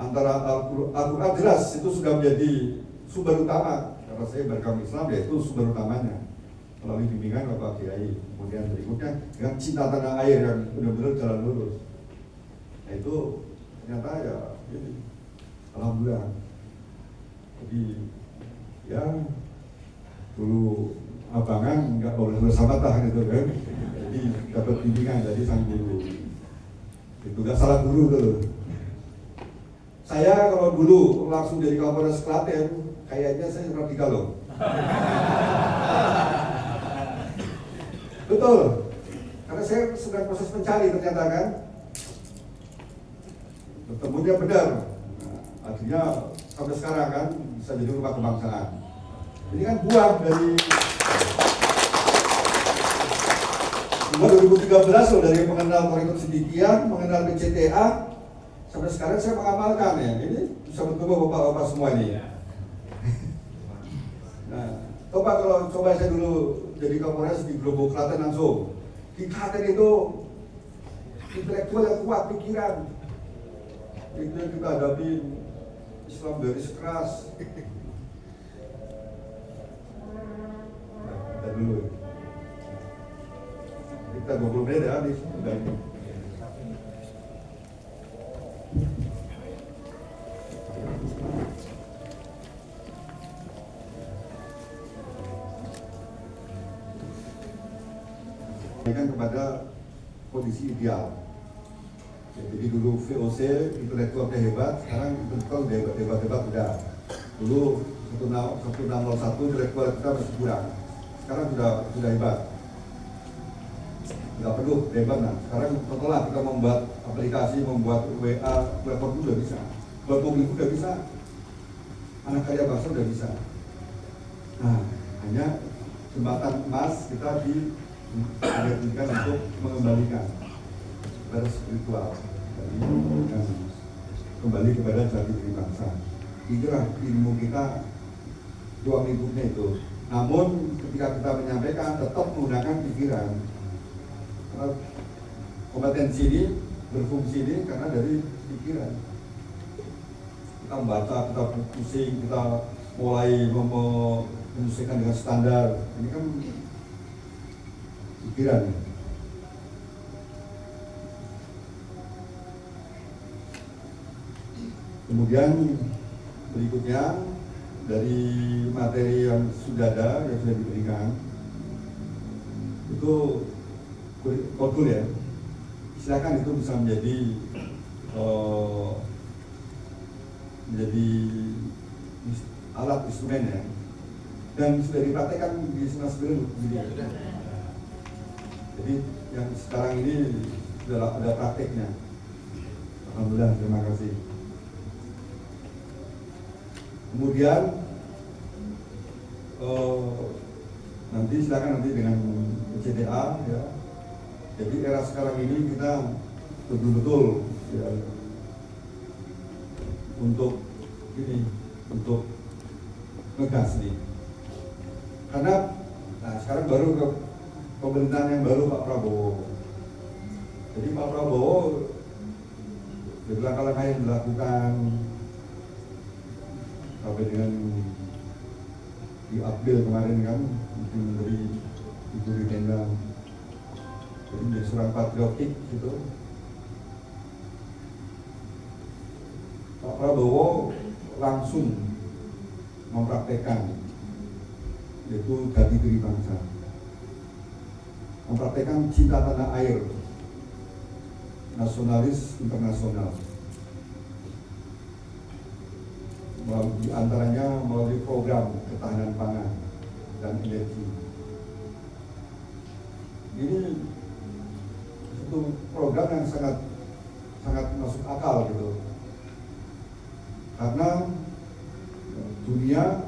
[SPEAKER 1] Antara Al-Quran jelas itu sudah menjadi sumber utama. Karena saya beragama Islam, yaitu sumber utamanya melalui bimbingan Bapak Kiai. Kemudian berikutnya dengan cinta tanah air yang benar-benar jalan lurus. Nah, itu ternyata ya ini, alhamdulillah. Jadi ya dulu abangan nggak boleh bersama tah gitu kan. Jadi dapat bimbingan dari sang guru. Itu nggak salah guru tuh. Saya kalau dulu langsung dari Kapolres Klaten, kayaknya saya radikal loh. Betul, karena saya sedang proses mencari ternyata kan. Ketemunya benar. Nah, artinya sampai sekarang kan bisa jadi rumah kebangsaan. Ini kan buah dari 2013 loh, dari mengenal Korektur Sidikian, mengenal PCTA, sampai sekarang saya mengamalkan ya. Ini bisa bertemu bapak-bapak semua ini. Nah, coba saya dulu jadi Kapolres di Gerobokan Klaten langsung. Di Klaten itu intelektual yang kuat pikiran. Itu yang kita hadapi, Islam garis keras. Nah, kita dulu. Kita 20 menit ya habis. Udah ini. Kan kepada kondisi ideal. Ya, jadi dulu VOC intelektualnya hebat, sekarang intelektual debat udah. Dulu 1601 intelektual kita masih kurang, sekarang sudah hebat. Nggak perlu debat nah. Sekarang setelah kita membuat aplikasi, membuat WA, platform itu udah bisa, buat mobil itu udah bisa, anak karya bangsa udah bisa. Nah, hanya jembatan emas kita diartikan untuk mengembalikan kepada spiritual, dan kembali kepada jati diri bangsa. Itulah ilmu kita, ruang lingkupnya itu. Namun ketika kita menyampaikan tetap menggunakan pikiran. Karena kompetensi ini berfungsi ini karena dari pikiran. Kita membaca, kita pusing, kita mulai menyesuaikan dengan standar. Ini kan pikiran. Kemudian berikutnya dari materi yang sudah ada, yang sudah diberikan, itu kodul ya. Silakan itu bisa menjadi alat instrumen ya. Dan sudah dipraktekkan di semester ini. Jadi yang sekarang ini sudah ada prakteknya. Alhamdulillah, terima kasih. Kemudian nanti silakan nanti dengan CTA ya. Jadi era sekarang ini kita betul-betul ya, untuk ngegas nih. Karena sekarang baru ke pemerintahan yang baru Pak Prabowo. Jadi Pak Prabowo dari langkah-langkah yang dilakukan, sampai dengan di April kemarin kan mungkin dari Ibu Rinenda, jadi menjadi seorang patriotik gitu. Pak Prabowo langsung mempraktekkan yaitu jati diri bangsa, mempraktekkan cinta tanah air, nasionalis internasional, di antaranya melalui program ketahanan pangan dan energi. Ini satu program yang sangat masuk akal gitu, karena dunia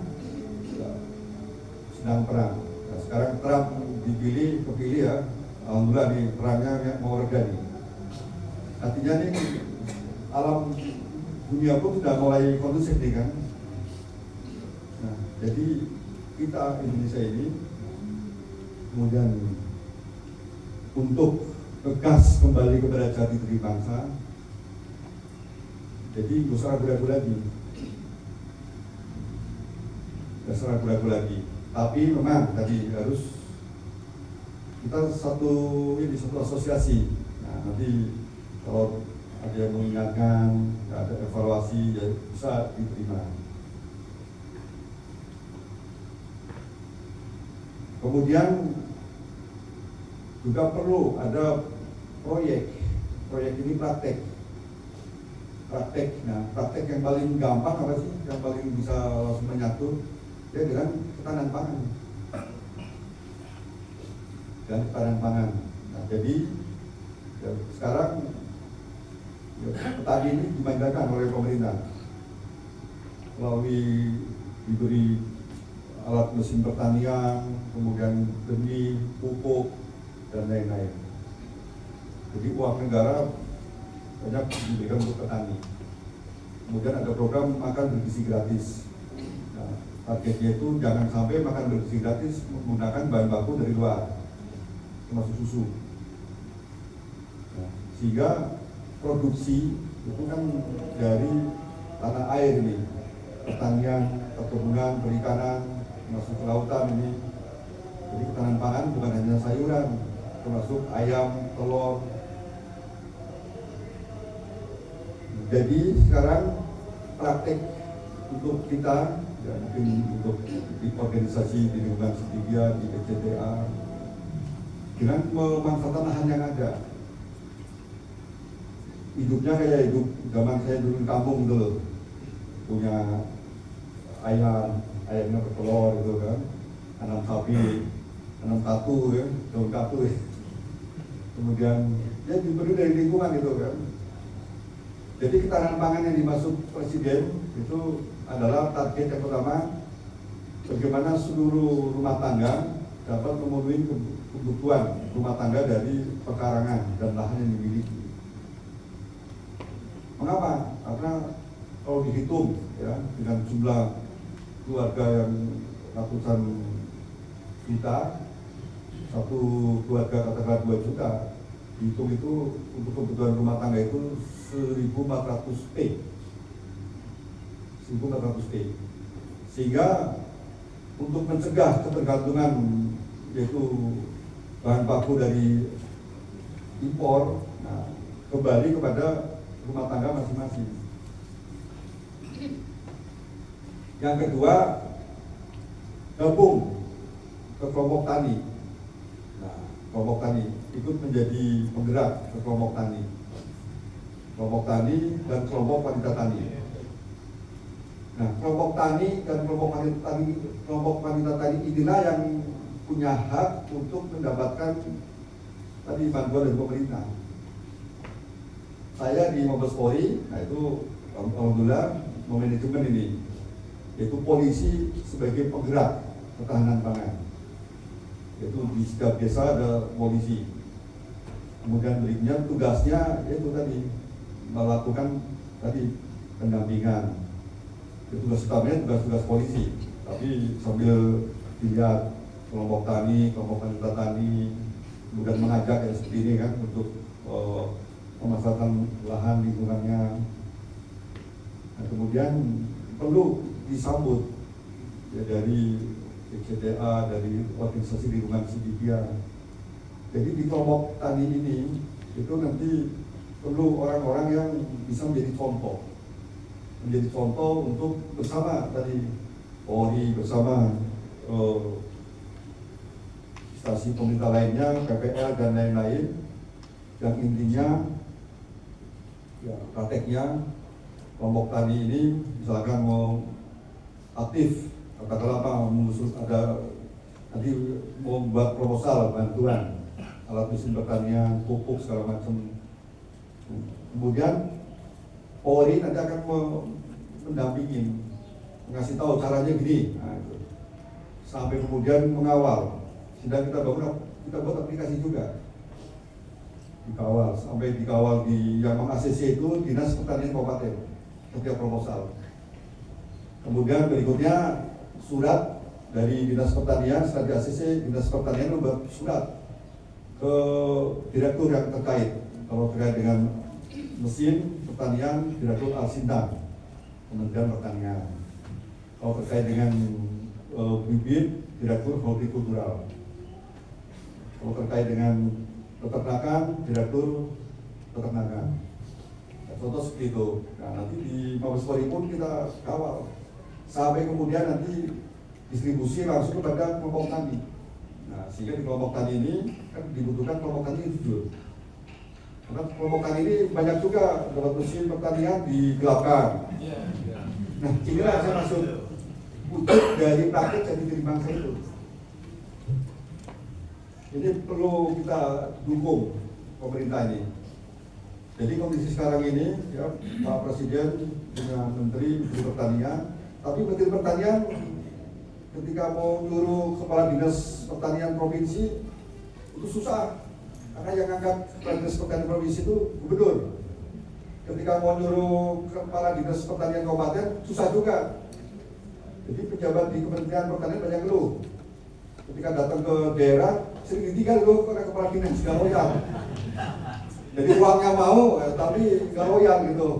[SPEAKER 1] sedang perang. Nah, sekarang Trump kepilih ya, alhamdulillah nih perangnya mau reda nih. Artinya nih alam dunia pun sudah mulai kondusif nih kan. Nah, jadi kita Indonesia ini kemudian untuk tegas kembali kepada jati diri bangsa, jadi nggak usah ragu-ragu lagi. Nggak usah ragu-ragu lagi. Tapi memang tadi harus kita satu asosiasi. Nah, nanti kalau ada yang mengingatkan, ada evaluasi, ya bisa diterima. Kemudian juga perlu ada proyek ini praktek. Nah, praktek yang paling gampang apa sih? Yang paling bisa langsung menyatu, ya dengan ketahanan pangan. Nah, jadi ya, sekarang ya, petani ini dimanjakan oleh pemerintah melalui diberi alat mesin pertanian, kemudian benih, pupuk, dan lain-lain. Jadi uang negara banyak diberikan untuk petani. Kemudian ada program makan bergizi gratis. Nah, targetnya itu jangan sampai makan bergizi gratis menggunakan bahan baku dari luar, termasuk susu. Nah, sehingga produksi itu kan dari tanah air ini, pertanian, perkebunan, perikanan, termasuk kelautan ini. Jadi ketahanan pangan bukan hanya sayuran, termasuk ayam, telur. Jadi sekarang praktek untuk kita, ya mungkin untuk di organisasi di lingkungan Sitigia, di PCTA, dengan memanfaatkan lahan yang ada. Hidupnya kayak hidup zaman saya dulu di kampung dulu, punya ayamnya bertelur gitu kan, tanam sapi, tanam katu ya, daun katu ya. Kemudian ya diberi dari lingkungan gitu kan. Jadi ketahanan pangan yang dimaksud Presiden itu adalah target yang pertama, bagaimana seluruh rumah tangga dapat memenuhi kebutuhan rumah tangga dari pekarangan dan lahan yang dimiliki. Mengapa? Karena kalau dihitung ya dengan jumlah keluarga yang ratusan juta, satu keluarga katakanlah 2 juta, dihitung itu untuk kebutuhan rumah tangga itu 1.400 T. Sehingga untuk mencegah ketergantungan yaitu bahan baku dari impor, nah, kembali kepada rumah tangga masing-masing. Yang kedua, gabung ke kelompok tani. Nah, kelompok tani ikut menjadi penggerak ke kelompok tani dan kelompok wanita tani. Nah, kelompok tani dan kelompok wanita tani inilah yang punya hak untuk mendapatkan tadi bantuan dari pemerintah. Saya di Mabes Polri, nah itu alhamdulillah memanajemen ini, yaitu polisi sebagai penggerak ketahanan pangan. Yaitu di setiap desa ada polisi. Kemudian berikutnya tugasnya yaitu tadi melakukan tadi pendampingan. Itu tugas utamanya tugas polisi. Tapi sambil dilihat kelompok tani, kelompok wanita tani, kemudian mengajak yang seperti ini kan untuk memanfaatkan lahan lingkungannya. Nah, kemudian perlu disambut ya dari CTA, dari organisasi lingkungan Sidibia. Jadi di kelompok tani ini itu nanti perlu orang-orang yang bisa menjadi contoh untuk bersama tadi Polri bersama instansi pemerintah lainnya, PPL dan lain-lain, yang intinya ya prakteknya kelompok tani ini misalkan mau aktif katakanlah apa ada nanti mau membuat proposal bantuan alat mesin pertanian, pupuk segala macam. Kemudian Polri nanti akan mendampingi, mengasih tahu caranya gini, nah, itu. Sampai kemudian mengawal. Sedang kita buat aplikasi juga, dikawal di yang meng-ACC itu Dinas Pertanian Kabupaten setiap proposal. Kemudian berikutnya surat dari Dinas Pertanian, setelah di ACC Dinas Pertanian membuat surat ke direktur yang terkait. Kalau terkait dengan mesin pertanian, Direktur Al-Sintang, Kementerian Pertanian. Kalau terkait dengan bibit, Direktur Hortikultural. Kalau terkait dengan peternakan, Direktur Peternakan. Contoh seperti itu. Nah, nanti di Mabes Polri pun kita kawal sampai kemudian nanti distribusi langsung kepada kelompok tani. Nah, sehingga di kelompok tani ini kan dibutuhkan kelompok tani jujur. Karena kelompok tani ini banyak juga dapat mesin pertanian digelapkan. Nah, inilah saya maksud wujud dari praktek jadi diri bangsa itu. Ini perlu kita dukung pemerintah ini. Jadi kondisi sekarang ini, ya Pak Presiden dengan Menteri Pertanian, tapi Menteri Pertanian ketika mau nyuruh Kepala Dinas Pertanian Provinsi itu susah, karena yang angkat Kepala Dinas Pertanian Provinsi itu Gubernur. Ketika mau nyuruh Kepala Dinas Pertanian Kabupaten susah juga. Jadi pejabat di Kementerian Pertanian banyak ngeluh. Ketika datang ke daerah sering ditinggal loh karena Kepala Dinas nggak loyal. Jadi uangnya mau, tapi nggak loyal gitu.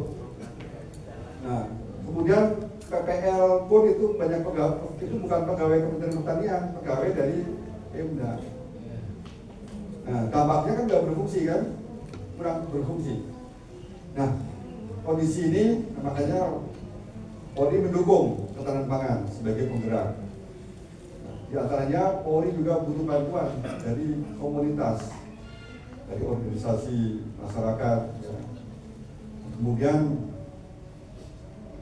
[SPEAKER 1] Nah, kemudian PPL pun itu banyak pegawai, itu bukan pegawai Kementerian Pertanian, pegawai dari Pemda. Nah, dampaknya kan nggak berfungsi kan, kurang berfungsi. Nah, kondisi ini makanya Polri mendukung ketahanan pangan sebagai penggerak. Nah, di antaranya Polri juga butuh bantuan dari komunitas, dari organisasi masyarakat. Ya. Kemudian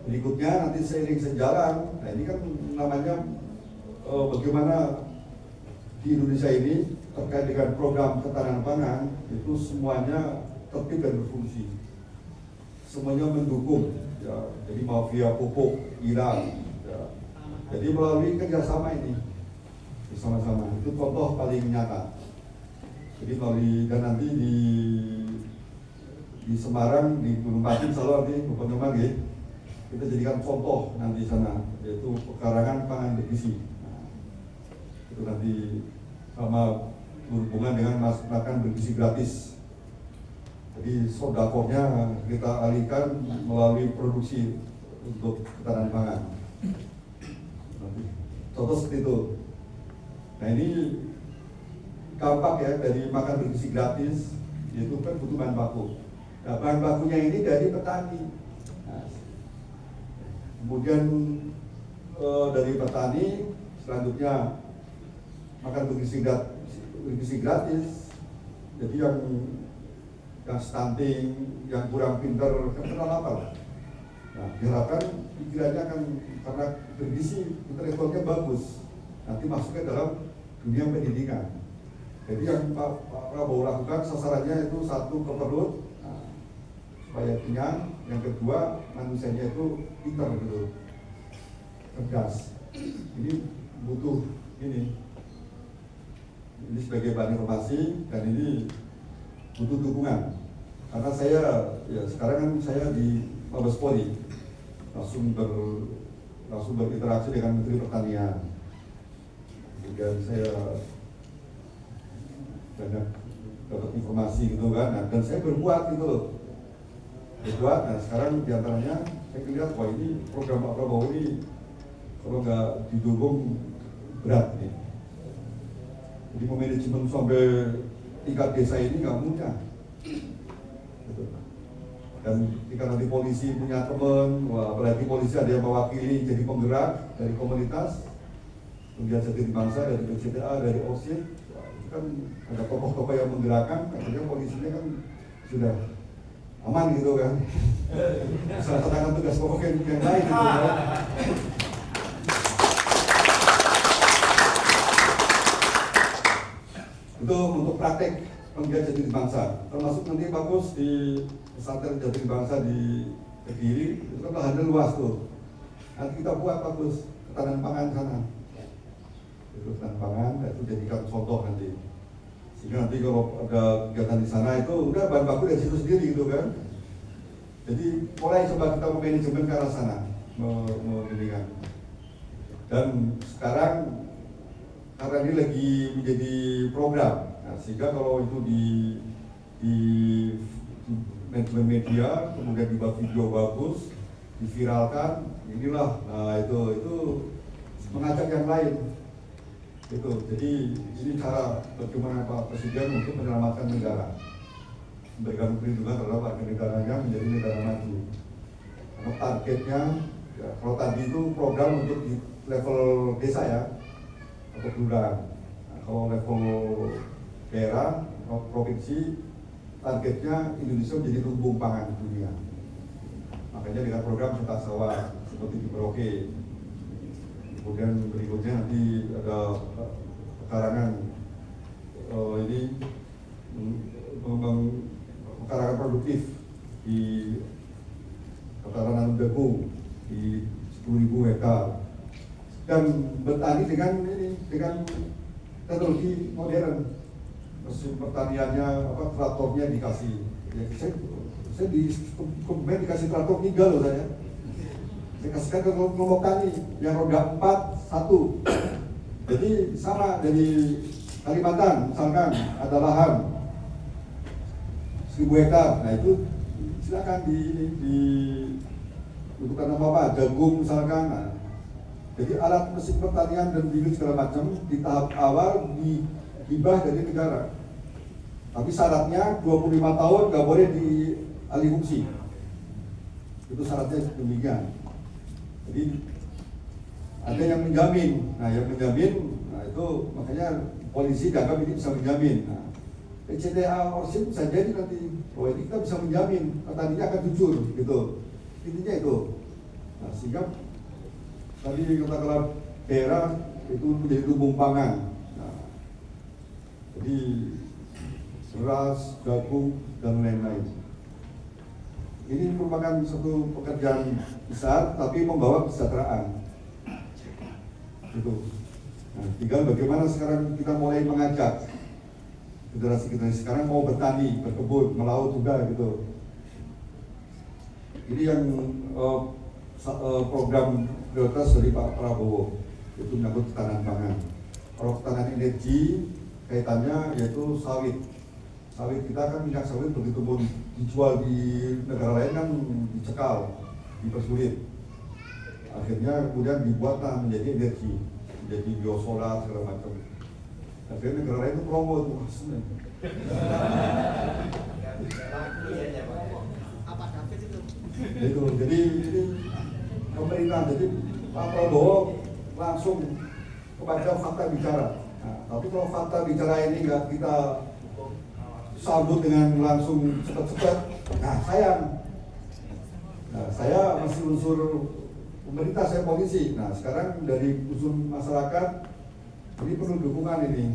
[SPEAKER 1] berikutnya nanti seiring sejalan, nah ini kan namanya bagaimana di Indonesia ini terkait dengan program ketahanan pangan itu semuanya tertib dan berfungsi, semuanya mendukung, ya. Jadi mafia pupuk hilang, ya. Jadi melalui kerjasama ini bersama-sama itu contoh paling nyata. Jadi melalui dan nanti di Semarang, di Gunung Pati, selalu nanti Gubernur ya. Kita jadikan contoh nanti sana, yaitu pekarangan pangan bergizi. Nah, itu nanti sama berhubungan dengan makan bergizi gratis. Jadi sodakornya kita alihkan melalui produksi untuk ketahanan pangan. Nanti, contoh seperti itu. Nah ini dampak ya dari makan bergizi gratis, yaitu kan butuh bahan baku. Nah, bahan bakunya ini dari petani. Nah, kemudian dari petani selanjutnya makan bergizi gratis. Jadi yang stunting, yang kurang pintar kan kena lapar. Nah, diharapkan pikirannya akan karena bergizi intelektualnya bagus, nanti masuknya dalam dunia pendidikan. Jadi yang Pak Prabowo lakukan sasarannya itu satu ke perut, nah, supaya kenyang. Yang kedua manusianya itu pintar gitu, cerdas. Ini butuh ini sebagai bahan informasi dan ini butuh dukungan. Karena saya ya sekarang kan saya di Mabes Polri langsung berinteraksi dengan Menteri Pertanian. Kemudian saya banyak dapat informasi gitu kan, nah, dan saya berbuat gitu loh. Nah sekarang diantaranya saya lihat wah ini program Pak Prabowo ini kalau nggak didukung berat nih. Jadi manajemen sampai tingkat desa ini nggak mudah. Gitu. Dan ketika nanti polisi punya teman, wah, apalagi polisi ada yang mewakili jadi penggerak dari komunitas, kemudian Jati Bangsa, dari PCTA, dari OSIS, kan ada tokoh-tokoh yang menggerakkan, akhirnya polisinya kan sudah aman gitu kan. Melaksanakan tugas pokok yang lain gitu kan. Itu untuk praktek penggiat Jati Bangsa, termasuk nanti bagus di pesantren Jati Bangsa di Kediri, itu kan lahannya luas tuh. Nanti kita buat bagus ketahanan pangan sana. Itu ketahanan pangan, itu jadikan contoh nanti. Sehingga nanti kalau ada kegiatan di sana itu udah bahan baku dari situ sendiri gitu kan. Jadi mulai coba kita manajemen ke arah sana, memilihkan. Dan sekarang karena ini lagi menjadi program, nah, sehingga kalau itu di manajemen media, kemudian dibuat video bagus, diviralkan, inilah, nah itu mengajak yang lain. Itu, jadi ini cara bagaimana Pak Presiden untuk menyelamatkan negara, memberikan perlindungan terhadap warga negaranya menjadi negara maju. Karena targetnya, ya, kalau tadi itu program untuk di level desa ya, atau kelurahan. Nah, kalau level daerah, provinsi, targetnya Indonesia menjadi lumbung pangan dunia. Makanya dengan program Cetak Sawah seperti di Merauke. Kemudian berikutnya nanti ada pekarangan ini pekarangan produktif di pekarangan jagung di 10.000 hektar dan bertani dengan teknologi modern, mesin pertaniannya traktornya dikasih. Ya, saya dikasih traktor 3 loh saya. Saya kasihkan ke kelompok tani yang roda 4 1. Jadi sama dari Kalimantan misalkan ada lahan 1000 hektar, nah itu silakan untuk tanam apa, jagung misalkan. Nah, jadi alat mesin pertanian dan bibit segala macam di tahap awal dihibah dari negara. Tapi syaratnya 25 tahun nggak boleh dialih fungsi. Itu syaratnya demikian. Jadi ada yang menjamin, nah itu makanya polisi dianggap ini bisa menjamin. Nah, PCTA OSIS bisa jadi nanti, bahwa ini kita bisa menjamin petaninya akan jujur, gitu. Intinya itu. Nah, sehingga tadi katakanlah daerah itu menjadi lumbung pangan. Nah, jadi beras, jagung dan lain-lain. Ini merupakan satu pekerjaan besar, tapi membawa kesejahteraan. Gitu. Nah, tinggal bagaimana sekarang kita mulai mengajak generasi sekarang mau bertani, berkebun, melaut juga gitu. Ini yang program prioritas dari Pak Prabowo, yaitu menyangkut ketahanan pangan. Kalau ketahanan energi kaitannya yaitu sawit. Sawit kita kan minyak sawit begitu pun dijual di negara lain kan dicekal, dipersulit. Akhirnya kemudian dibuatlah menjadi energi, menjadi biosolar segala macam. Akhirnya negara lain itu promo itu maksudnya. Itu jadi pemerintah, jadi Pak Prabowo langsung kepada fakta bicara. Nah, tapi kalau fakta bicara ini nggak kita sambut dengan langsung cepat-cepat, nah sayang. Nah, saya masih unsur pemerintah, saya polisi. Nah, sekarang dari unsur masyarakat ini perlu dukungan ini.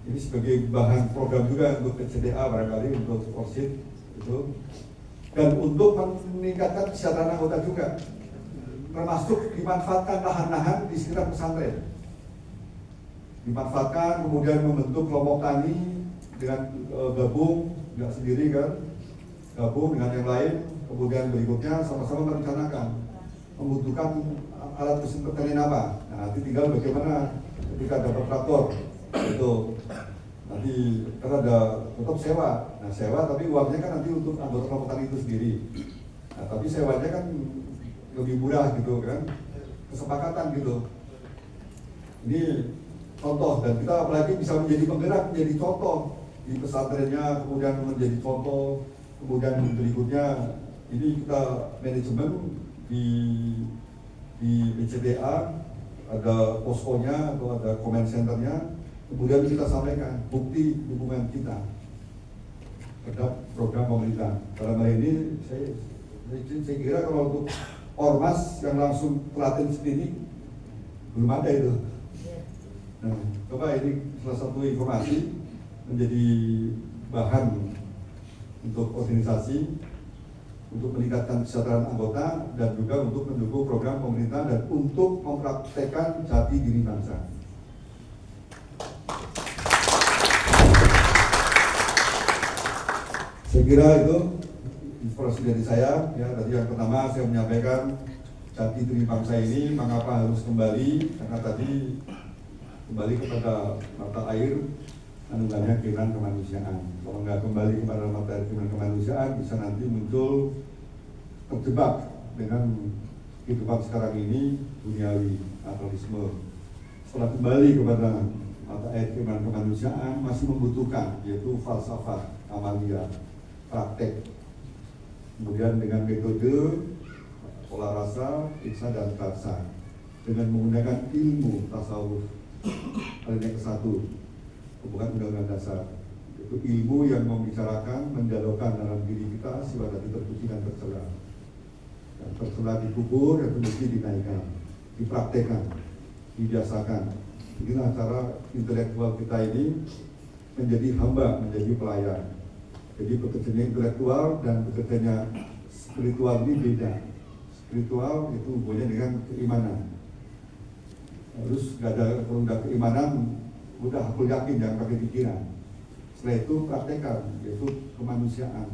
[SPEAKER 1] Ini sebagai bahan program juga untuk PCDA barangkali, untuk OSIS itu, dan untuk meningkatkan kesejahteraan anggota juga, termasuk dimanfaatkan lahan-lahan di sekitar pesantren. Dimanfaatkan, kemudian membentuk kelompok tani dengan gabung, nggak sendiri kan, gabung dengan yang lain, kemudian berikutnya sama-sama merencanakan membutuhkan alat mesin pertanian apa. Nah, nanti tinggal bagaimana ketika dapat traktor itu nanti kan ada tetap sewa. Nah, sewa tapi uangnya kan nanti untuk anggota kelompok tani itu sendiri. Nah, tapi sewanya kan lebih murah gitu kan. kesepakatan gitu. Ini contoh, dan kita apalagi bisa menjadi penggerak, menjadi contoh di pesantrennya, kemudian menjadi contoh, kemudian berikutnya ini kita manajemen di BCDA ada poskonya atau ada comment centernya, kemudian kita sampaikan bukti dukungan kita terhadap program pemerintah. Dalam hal ini saya kira kalau untuk ormas yang langsung telaten sendiri belum ada itu. Nah, coba ini salah satu informasi menjadi bahan untuk organisasi, untuk meningkatkan kesejahteraan anggota, dan juga untuk mendukung program pemerintah dan untuk mempraktekkan jati diri bangsa. Saya kira itu inspirasi dari saya. Ya, tadi yang pertama saya menyampaikan jati diri bangsa ini mengapa harus kembali, karena tadi kembali kepada mata air anugerahnya keinginan kemanusiaan. Kalau nggak kembali kepada mata air keinginan kemanusiaan, bisa nanti muncul terjebak dengan kehidupan sekarang ini duniawi, atauisme. Setelah kembali kepada mata air keinginan kemanusiaan, masih membutuhkan yaitu falsafah, amalia, praktek. Kemudian dengan metode pola rasa, iksa dan karsa, dengan menggunakan ilmu tasawuf alinea ke-1, bukan undang-undang dasar, itu ilmu yang membicarakan, mendialogkan dalam diri kita sifat hati terpuji dan tercela. Dan tercela dikubur, dan mesti dinaikkan, dipraktekkan, dibiasakan. Inilah cara intelektual kita ini menjadi hamba, menjadi pelayan. Jadi bekerjanya intelektual dan bekerjanya spiritual ini beda. Spiritual itu hubungannya dengan keimanan. Terus kalau nggak keimanan, udah aku yakin, jangan pakai pikiran. Setelah itu praktekkan, yaitu kemanusiaan,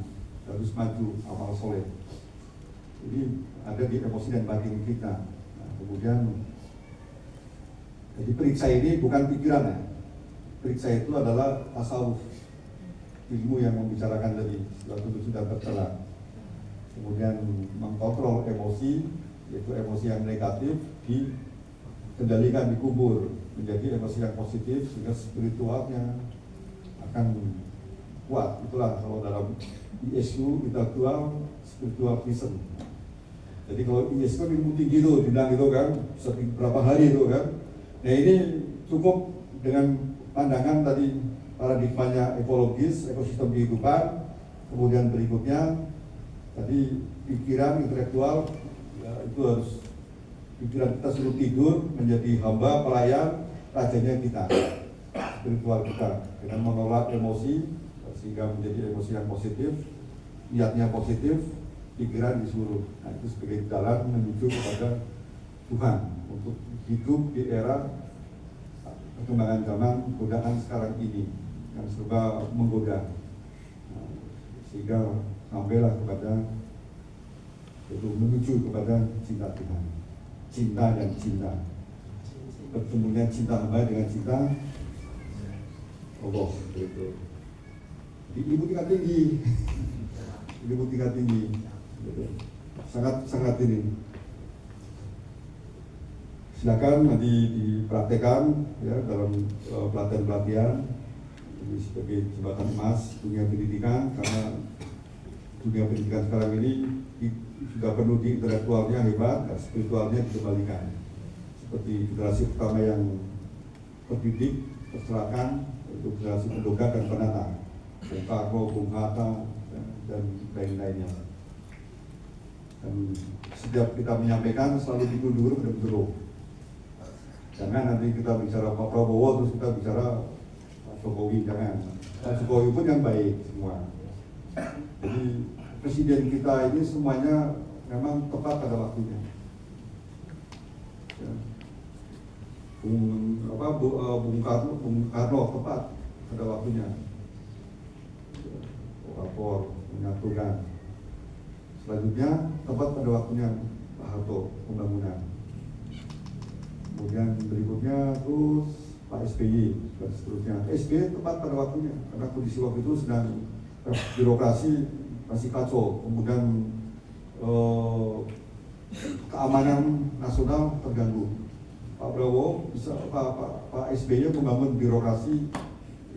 [SPEAKER 1] harus maju, amal soleh. Jadi ada di emosi dan batin kita. Nah, kemudian jadi periksa ini bukan pikiran ya. Periksa itu adalah tasawuf, ilmu yang membicarakan tadi suatu sudah tercela. Kemudian mengkontrol emosi, yaitu emosi yang negatif dikendalikan, dikubur menjadi emosi yang positif sehingga spiritualnya akan kuat. Itulah kalau dalam ISU intelektual spiritualism. Jadi kalau ISU kan ilmu tinggi itu, bilang itu kan berapa hari itu kan. Nah ini cukup dengan pandangan tadi paradigmanya ekologis, ekosistem kehidupan. Kemudian berikutnya tadi pikiran intelektual, ya, itu harus pikiran kita suruh tidur menjadi hamba pelayan rajanya kita, spiritual kita, dengan menolak emosi sehingga menjadi emosi yang positif, niatnya positif, pikiran disuruh. Nah itu sebagai jalan menuju kepada Tuhan untuk hidup di era perkembangan zaman godaan sekarang ini yang serba menggoda. Nah, sehingga sampailah kepada itu menuju kepada cinta Tuhan, cinta dan cinta, bertemunya cinta hamba dengan cinta Allah. Gitu. Di ilmu tingkat tinggi, ilmu tingkat tinggi, gitu. sangat ini. Silakan nanti dipraktekkan ya dalam pelatihan-pelatihan ini sebagai jembatan emas dunia pendidikan, karena dunia pendidikan sekarang ini sudah penuh di intelektualnya hebat, dan spiritualnya dikembalikan. Seperti generasi pertama yang terdidik, terserahkan, itu generasi pendongkrak dan penata, Bung Karno, Bung Hatta, dan lain-lainnya. Dan setiap kita menyampaikan selalu dikundur dan berdoa. Jangan nanti kita bicara Pak Prabowo terus kita bicara Pak Jokowi, jangan. Pak Jokowi pun yang baik semua. Jadi presiden kita ini semuanya memang tepat pada waktunya. Ya. Bung Karno tepat pada waktunya. Orator menyatukan. Selanjutnya tepat pada waktunya Pak Harto pembangunan. Kemudian berikutnya terus Pak SBY dan seterusnya. SBY tepat pada waktunya karena kondisi waktu itu sedang birokrasi masih kacau. Kemudian keamanan nasional terganggu. Pak Prabowo bisa, Pak SBY membangun birokrasi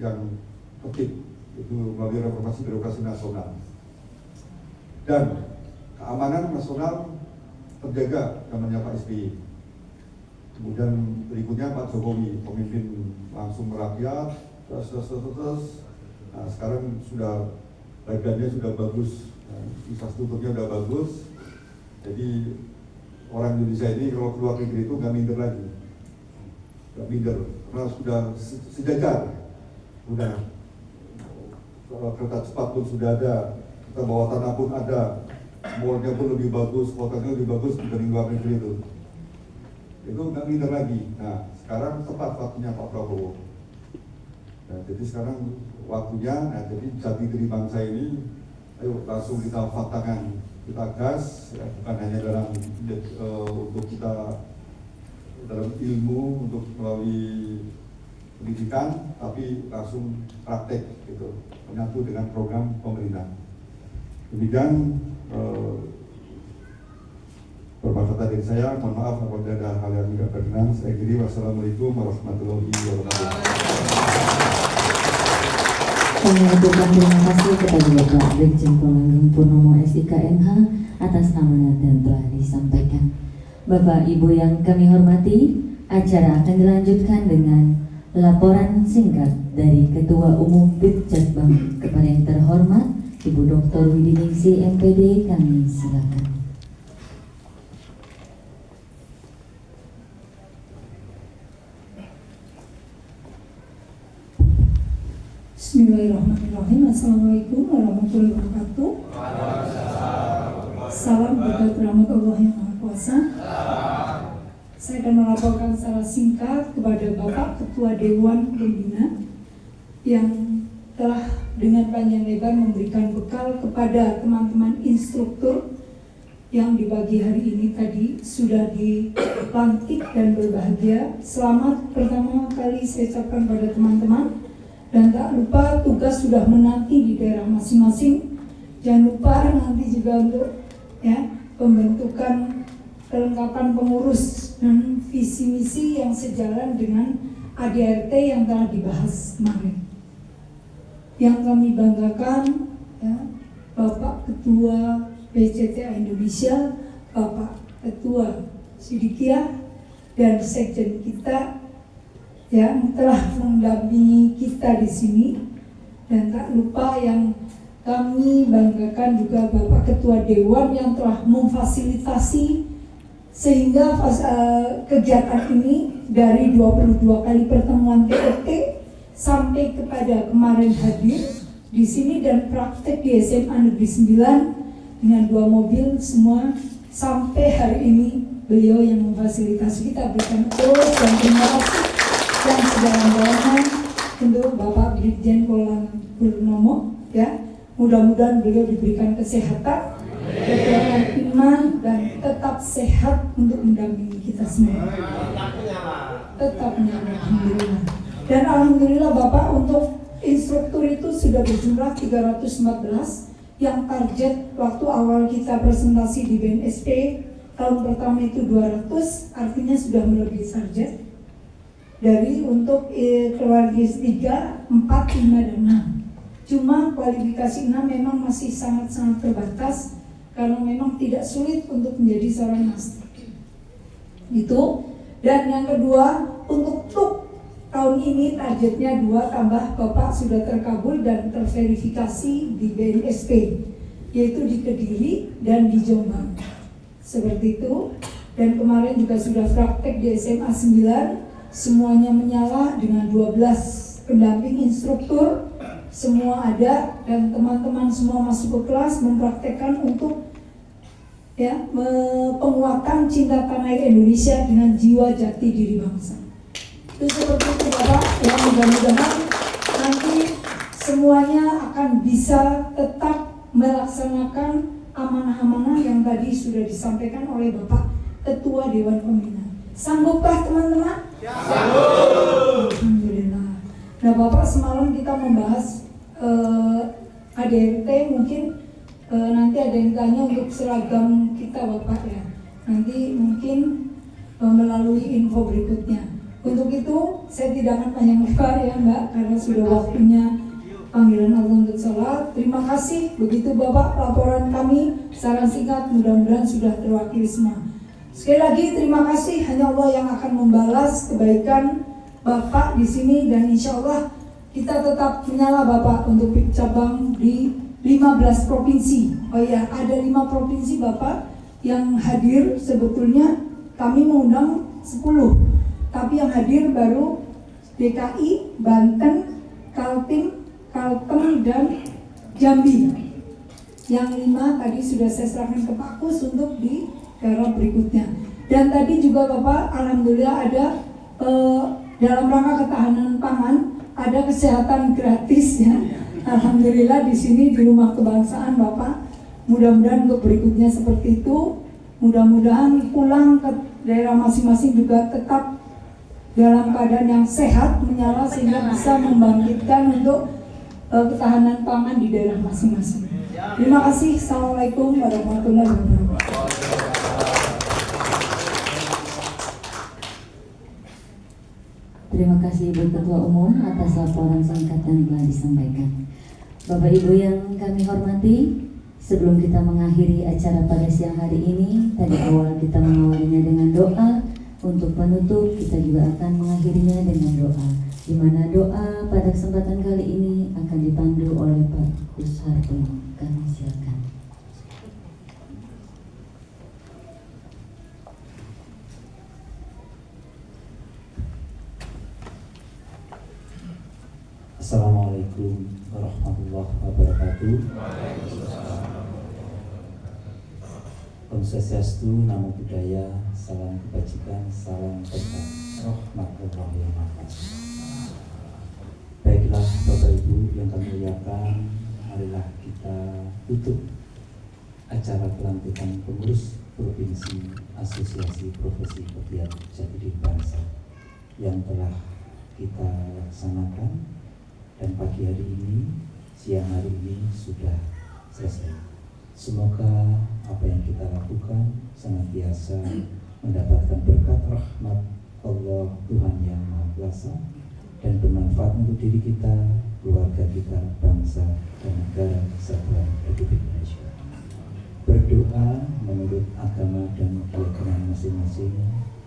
[SPEAKER 1] yang tertib, itu melalui reformasi birokrasi nasional. Dan keamanan nasional terjaga namanya Pak SBY. Kemudian berikutnya Pak Jokowi, pemimpin langsung merakyat, terus. Nah, sekarang sudah badannya sudah bagus, infrastrukturnya sudah bagus. Jadi orang Indonesia ini kalau keluar negeri itu nggak minder lagi, karena sudah sejajar, udah kereta cepat pun sudah ada, kita bawa tanah pun ada, mallnya pun lebih bagus, kotanya lebih bagus dibanding luar negeri itu nggak minder lagi. Nah sekarang tepat waktunya Pak Prabowo. Nah, jadi sekarang waktunya, jadi jati diri bangsa ini, ayo langsung kita faktakan, kita gas, ya, bukan hanya dalam untuk kita dalam ilmu untuk melalui pendidikan, tapi langsung praktek gitu, menyatu dengan program pemerintah. Demikian beberapa kata dari saya. Mohon maaf apabila ada hal yang tidak berkenan. Saya kiri, wassalamualaikum warahmatullahi wabarakatuh.
[SPEAKER 4] Kami ucapkan terima kasih kepada Bapak Brigjen Pol Purnomo SIK MH atas amanat yang telah disampaikan. Bapak Ibu yang kami hormati, acara akan dilanjutkan dengan laporan singkat dari Ketua Umum Bitjatbang. Kepada yang terhormat Ibu Dr. Widiningsih MPD, kami silakan.
[SPEAKER 5] Bismillahirrahmanirrahim. Assalamualaikum warahmatullahi wabarakatuh. Salam berkat rahmat Allah yang Maha Kuasa. Saya akan melaporkan secara singkat kepada Bapak Ketua Dewan Pembina yang telah dengan panjang lebar memberikan bekal kepada teman-teman instruktur yang di pagi hari ini tadi sudah dilantik dan berbahagia. Selamat pertama kali saya ucapkan pada teman-teman. Dan tak lupa tugas sudah menanti di daerah masing-masing. Jangan lupa nanti juga untuk pembentukan kelengkapan pengurus dan visi misi yang sejalan dengan ADRT yang telah dibahas kemarin. Yang kami banggakan, Bapak Ketua PCTA Indonesia, Bapak Ketua Sidikiah, dan Sekjen kita yang telah mendampingi kita di sini. Dan tak lupa yang kami banggakan juga Bapak Ketua Dewan yang telah memfasilitasi sehingga kegiatan ini dari 22 kali pertemuan TRT sampai kepada kemarin hadir di sini dan praktek di SMA Negeri 9 dengan 2 mobil semua sampai hari ini beliau yang memfasilitasi kita. Berikan terus dan terima kasih yang sedalam-dalamnya untuk Bapak Brigjen Pol Purnomo, mudah-mudahan beliau diberikan kesehatan, kekuatan iman, dan tetap sehat untuk mendampingi kita semua. Tetap menyala, alhamdulillah. Dan alhamdulillah Bapak untuk instruktur itu sudah berjumlah 314, yang target waktu awal kita presentasi di BNSP tahun pertama itu 200, artinya sudah melebihi target. Dari untuk keluarga 3, 4, 5, dan 6. Cuma kualifikasi 6 memang masih sangat-sangat terbatas karena memang tidak sulit untuk menjadi seorang master. Itu. Dan yang kedua, untuk TUK tahun ini targetnya 2, tambah Bapak sudah terkabul dan terverifikasi di BNSP, yaitu di Kediri dan di Jombang. Seperti itu. Dan kemarin juga sudah praktek di SMA 9. Semuanya menyala dengan 12 pendamping instruktur, semua ada, dan teman-teman semua masuk ke kelas mempraktekkan untuk penguatan cinta tanah air Indonesia dengan jiwa jati diri bangsa. Itu seperti itu Bapak, yang mudah-mudahan nanti semuanya akan bisa tetap melaksanakan amanah-amanah yang tadi sudah disampaikan oleh Bapak Ketua Dewan Pembina. Sanggupkah teman-teman? Ya. Alhamdulillah. Nah Bapak, semalam kita membahas ADRT, mungkin nanti ada yang tanya untuk seragam kita Bapak ya. Nanti mungkin melalui info berikutnya. Untuk itu saya tidak akan panjang lebar ya Mbak, karena sudah waktunya panggilan Allah untuk sholat. Terima kasih. Begitu Bapak laporan kami secara singkat, mudah-mudahan sudah terwakili semua. Sekali lagi terima kasih, hanya Allah yang akan membalas kebaikan Bapak di sini, dan insya Allah kita tetap menyala Bapak untuk cabang di 15 provinsi. Oh ya, ada 5 provinsi Bapak yang hadir. Sebetulnya kami mengundang 10, tapi yang hadir baru DKI, Banten, Kaltim, dan Jambi. Yang 5 tadi sudah saya serahkan ke Pak Kus untuk di daerah berikutnya. Dan tadi juga Bapak, alhamdulillah ada dalam rangka ketahanan pangan, ada kesehatan gratis ya. Alhamdulillah di sini di Rumah Kebangsaan Bapak. Mudah-mudahan untuk berikutnya seperti itu. Mudah-mudahan pulang ke daerah masing-masing juga tetap dalam keadaan yang sehat, menyala, sehingga bisa membangkitkan untuk ketahanan pangan di daerah masing-masing. Terima kasih. Assalamualaikum warahmatullahi wabarakatuh.
[SPEAKER 4] Terima kasih Ibu Ketua Umum atas laporan singkat yang telah disampaikan. Bapak Ibu yang kami hormati, sebelum kita mengakhiri acara pada siang hari ini, tadi awal kita mengawalinya dengan doa. Untuk penutup, kita juga akan mengakhirinya dengan doa, di mana doa pada kesempatan kali ini akan dipandu oleh Pak Kus Hartono. Kami silakan.
[SPEAKER 6] Assalamualaikum warahmatullahi wabarakatuh. Om Swastiastu, Namo Buddhaya, salam kebajikan, salam berkah, rahmat Allah yang maha. Baiklah Bapak Ibu yang kami muliakan, marilah kita tutup acara pelantikan pengurus Provinsi Asosiasi Profesi Pegiat Jati Diri Bangsa yang telah kita laksanakan. Dan pagi hari ini, siang hari ini sudah selesai. Semoga apa yang kita lakukan senantiasa mendapatkan berkat rahmat Allah Tuhan yang Maha Kuasa dan bermanfaat untuk diri kita, keluarga kita, bangsa, dan negara kesatuan Republik Indonesia. Berdoa menurut agama dan keyakinan masing-masing,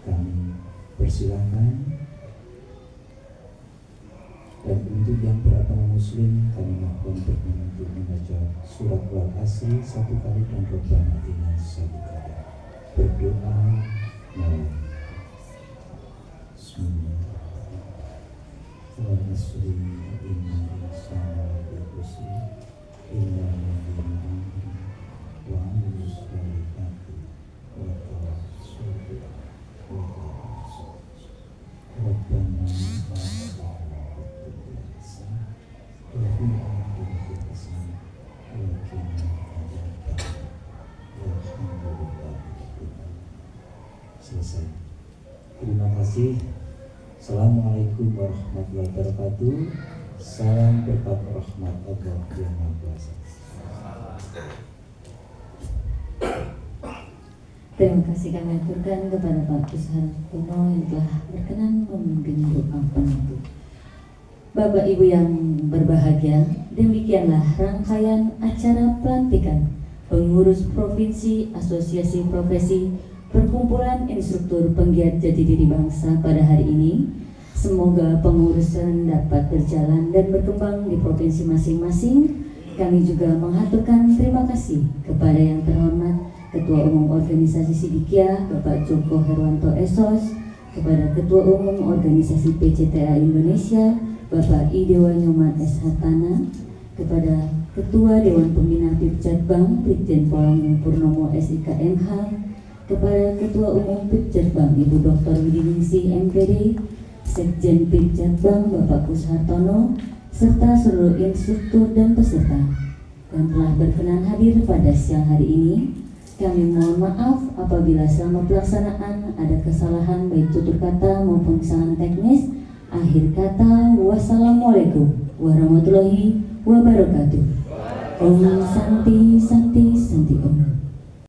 [SPEAKER 6] kami persilahkan. Dan untuk yang beragama Muslim, kami mohon berkenan untuk membaca surat Al-Asr 1 kali dan Rabbana Atina 1 kali. Berdoa malam. Bismillahirrahmanirrahim. Wa nasri inna insana lafi inna lillahi wa inna ilaihi raji'un. Wa tawassul wa Rabbana selesai. Terima kasih. Assalamualaikum warahmatullahi wabarakatuh. Salam berkat rahmat Allah yang Maha Kuasa.
[SPEAKER 4] Terima kasih kami aturkan kepada Pak Kus Hartono yang telah berkenan memimpin doa penutup. Bapak Ibu yang berbahagia, demikianlah rangkaian acara pelantikan pengurus Provinsi Asosiasi Profesi Perkumpulan Instruktur Penggiat Jati Diri Bangsa pada hari ini. Semoga pengurusan dapat berjalan dan berkembang di provinsi masing-masing. Kami juga mengaturkan terima kasih kepada yang terhormat Ketua Umum Organisasi Sidikiah Bapak Joko Herwanto SOS, kepada Ketua Umum Organisasi PCTA Indonesia Bapak Idewa Nyoman S. Hatana, kepada Ketua Dewan Pembina Pipjatbang Brigjen Pol Purnomo SIK MH, kepada Ketua Umum Pipjatbang Ibu Dr. Widiningsih MPD, Sekjen Pipjatbang Bapak Kus Hartono, serta seluruh instruktur dan peserta yang telah berkenan hadir pada siang hari ini. Kami mohon maaf apabila selama pelaksanaan ada kesalahan baik tutur kata maupun kesalahan teknis. Akhir kata, wassalamualaikum warahmatullahi wabarakatuh. Om Santi Santi Santi Om.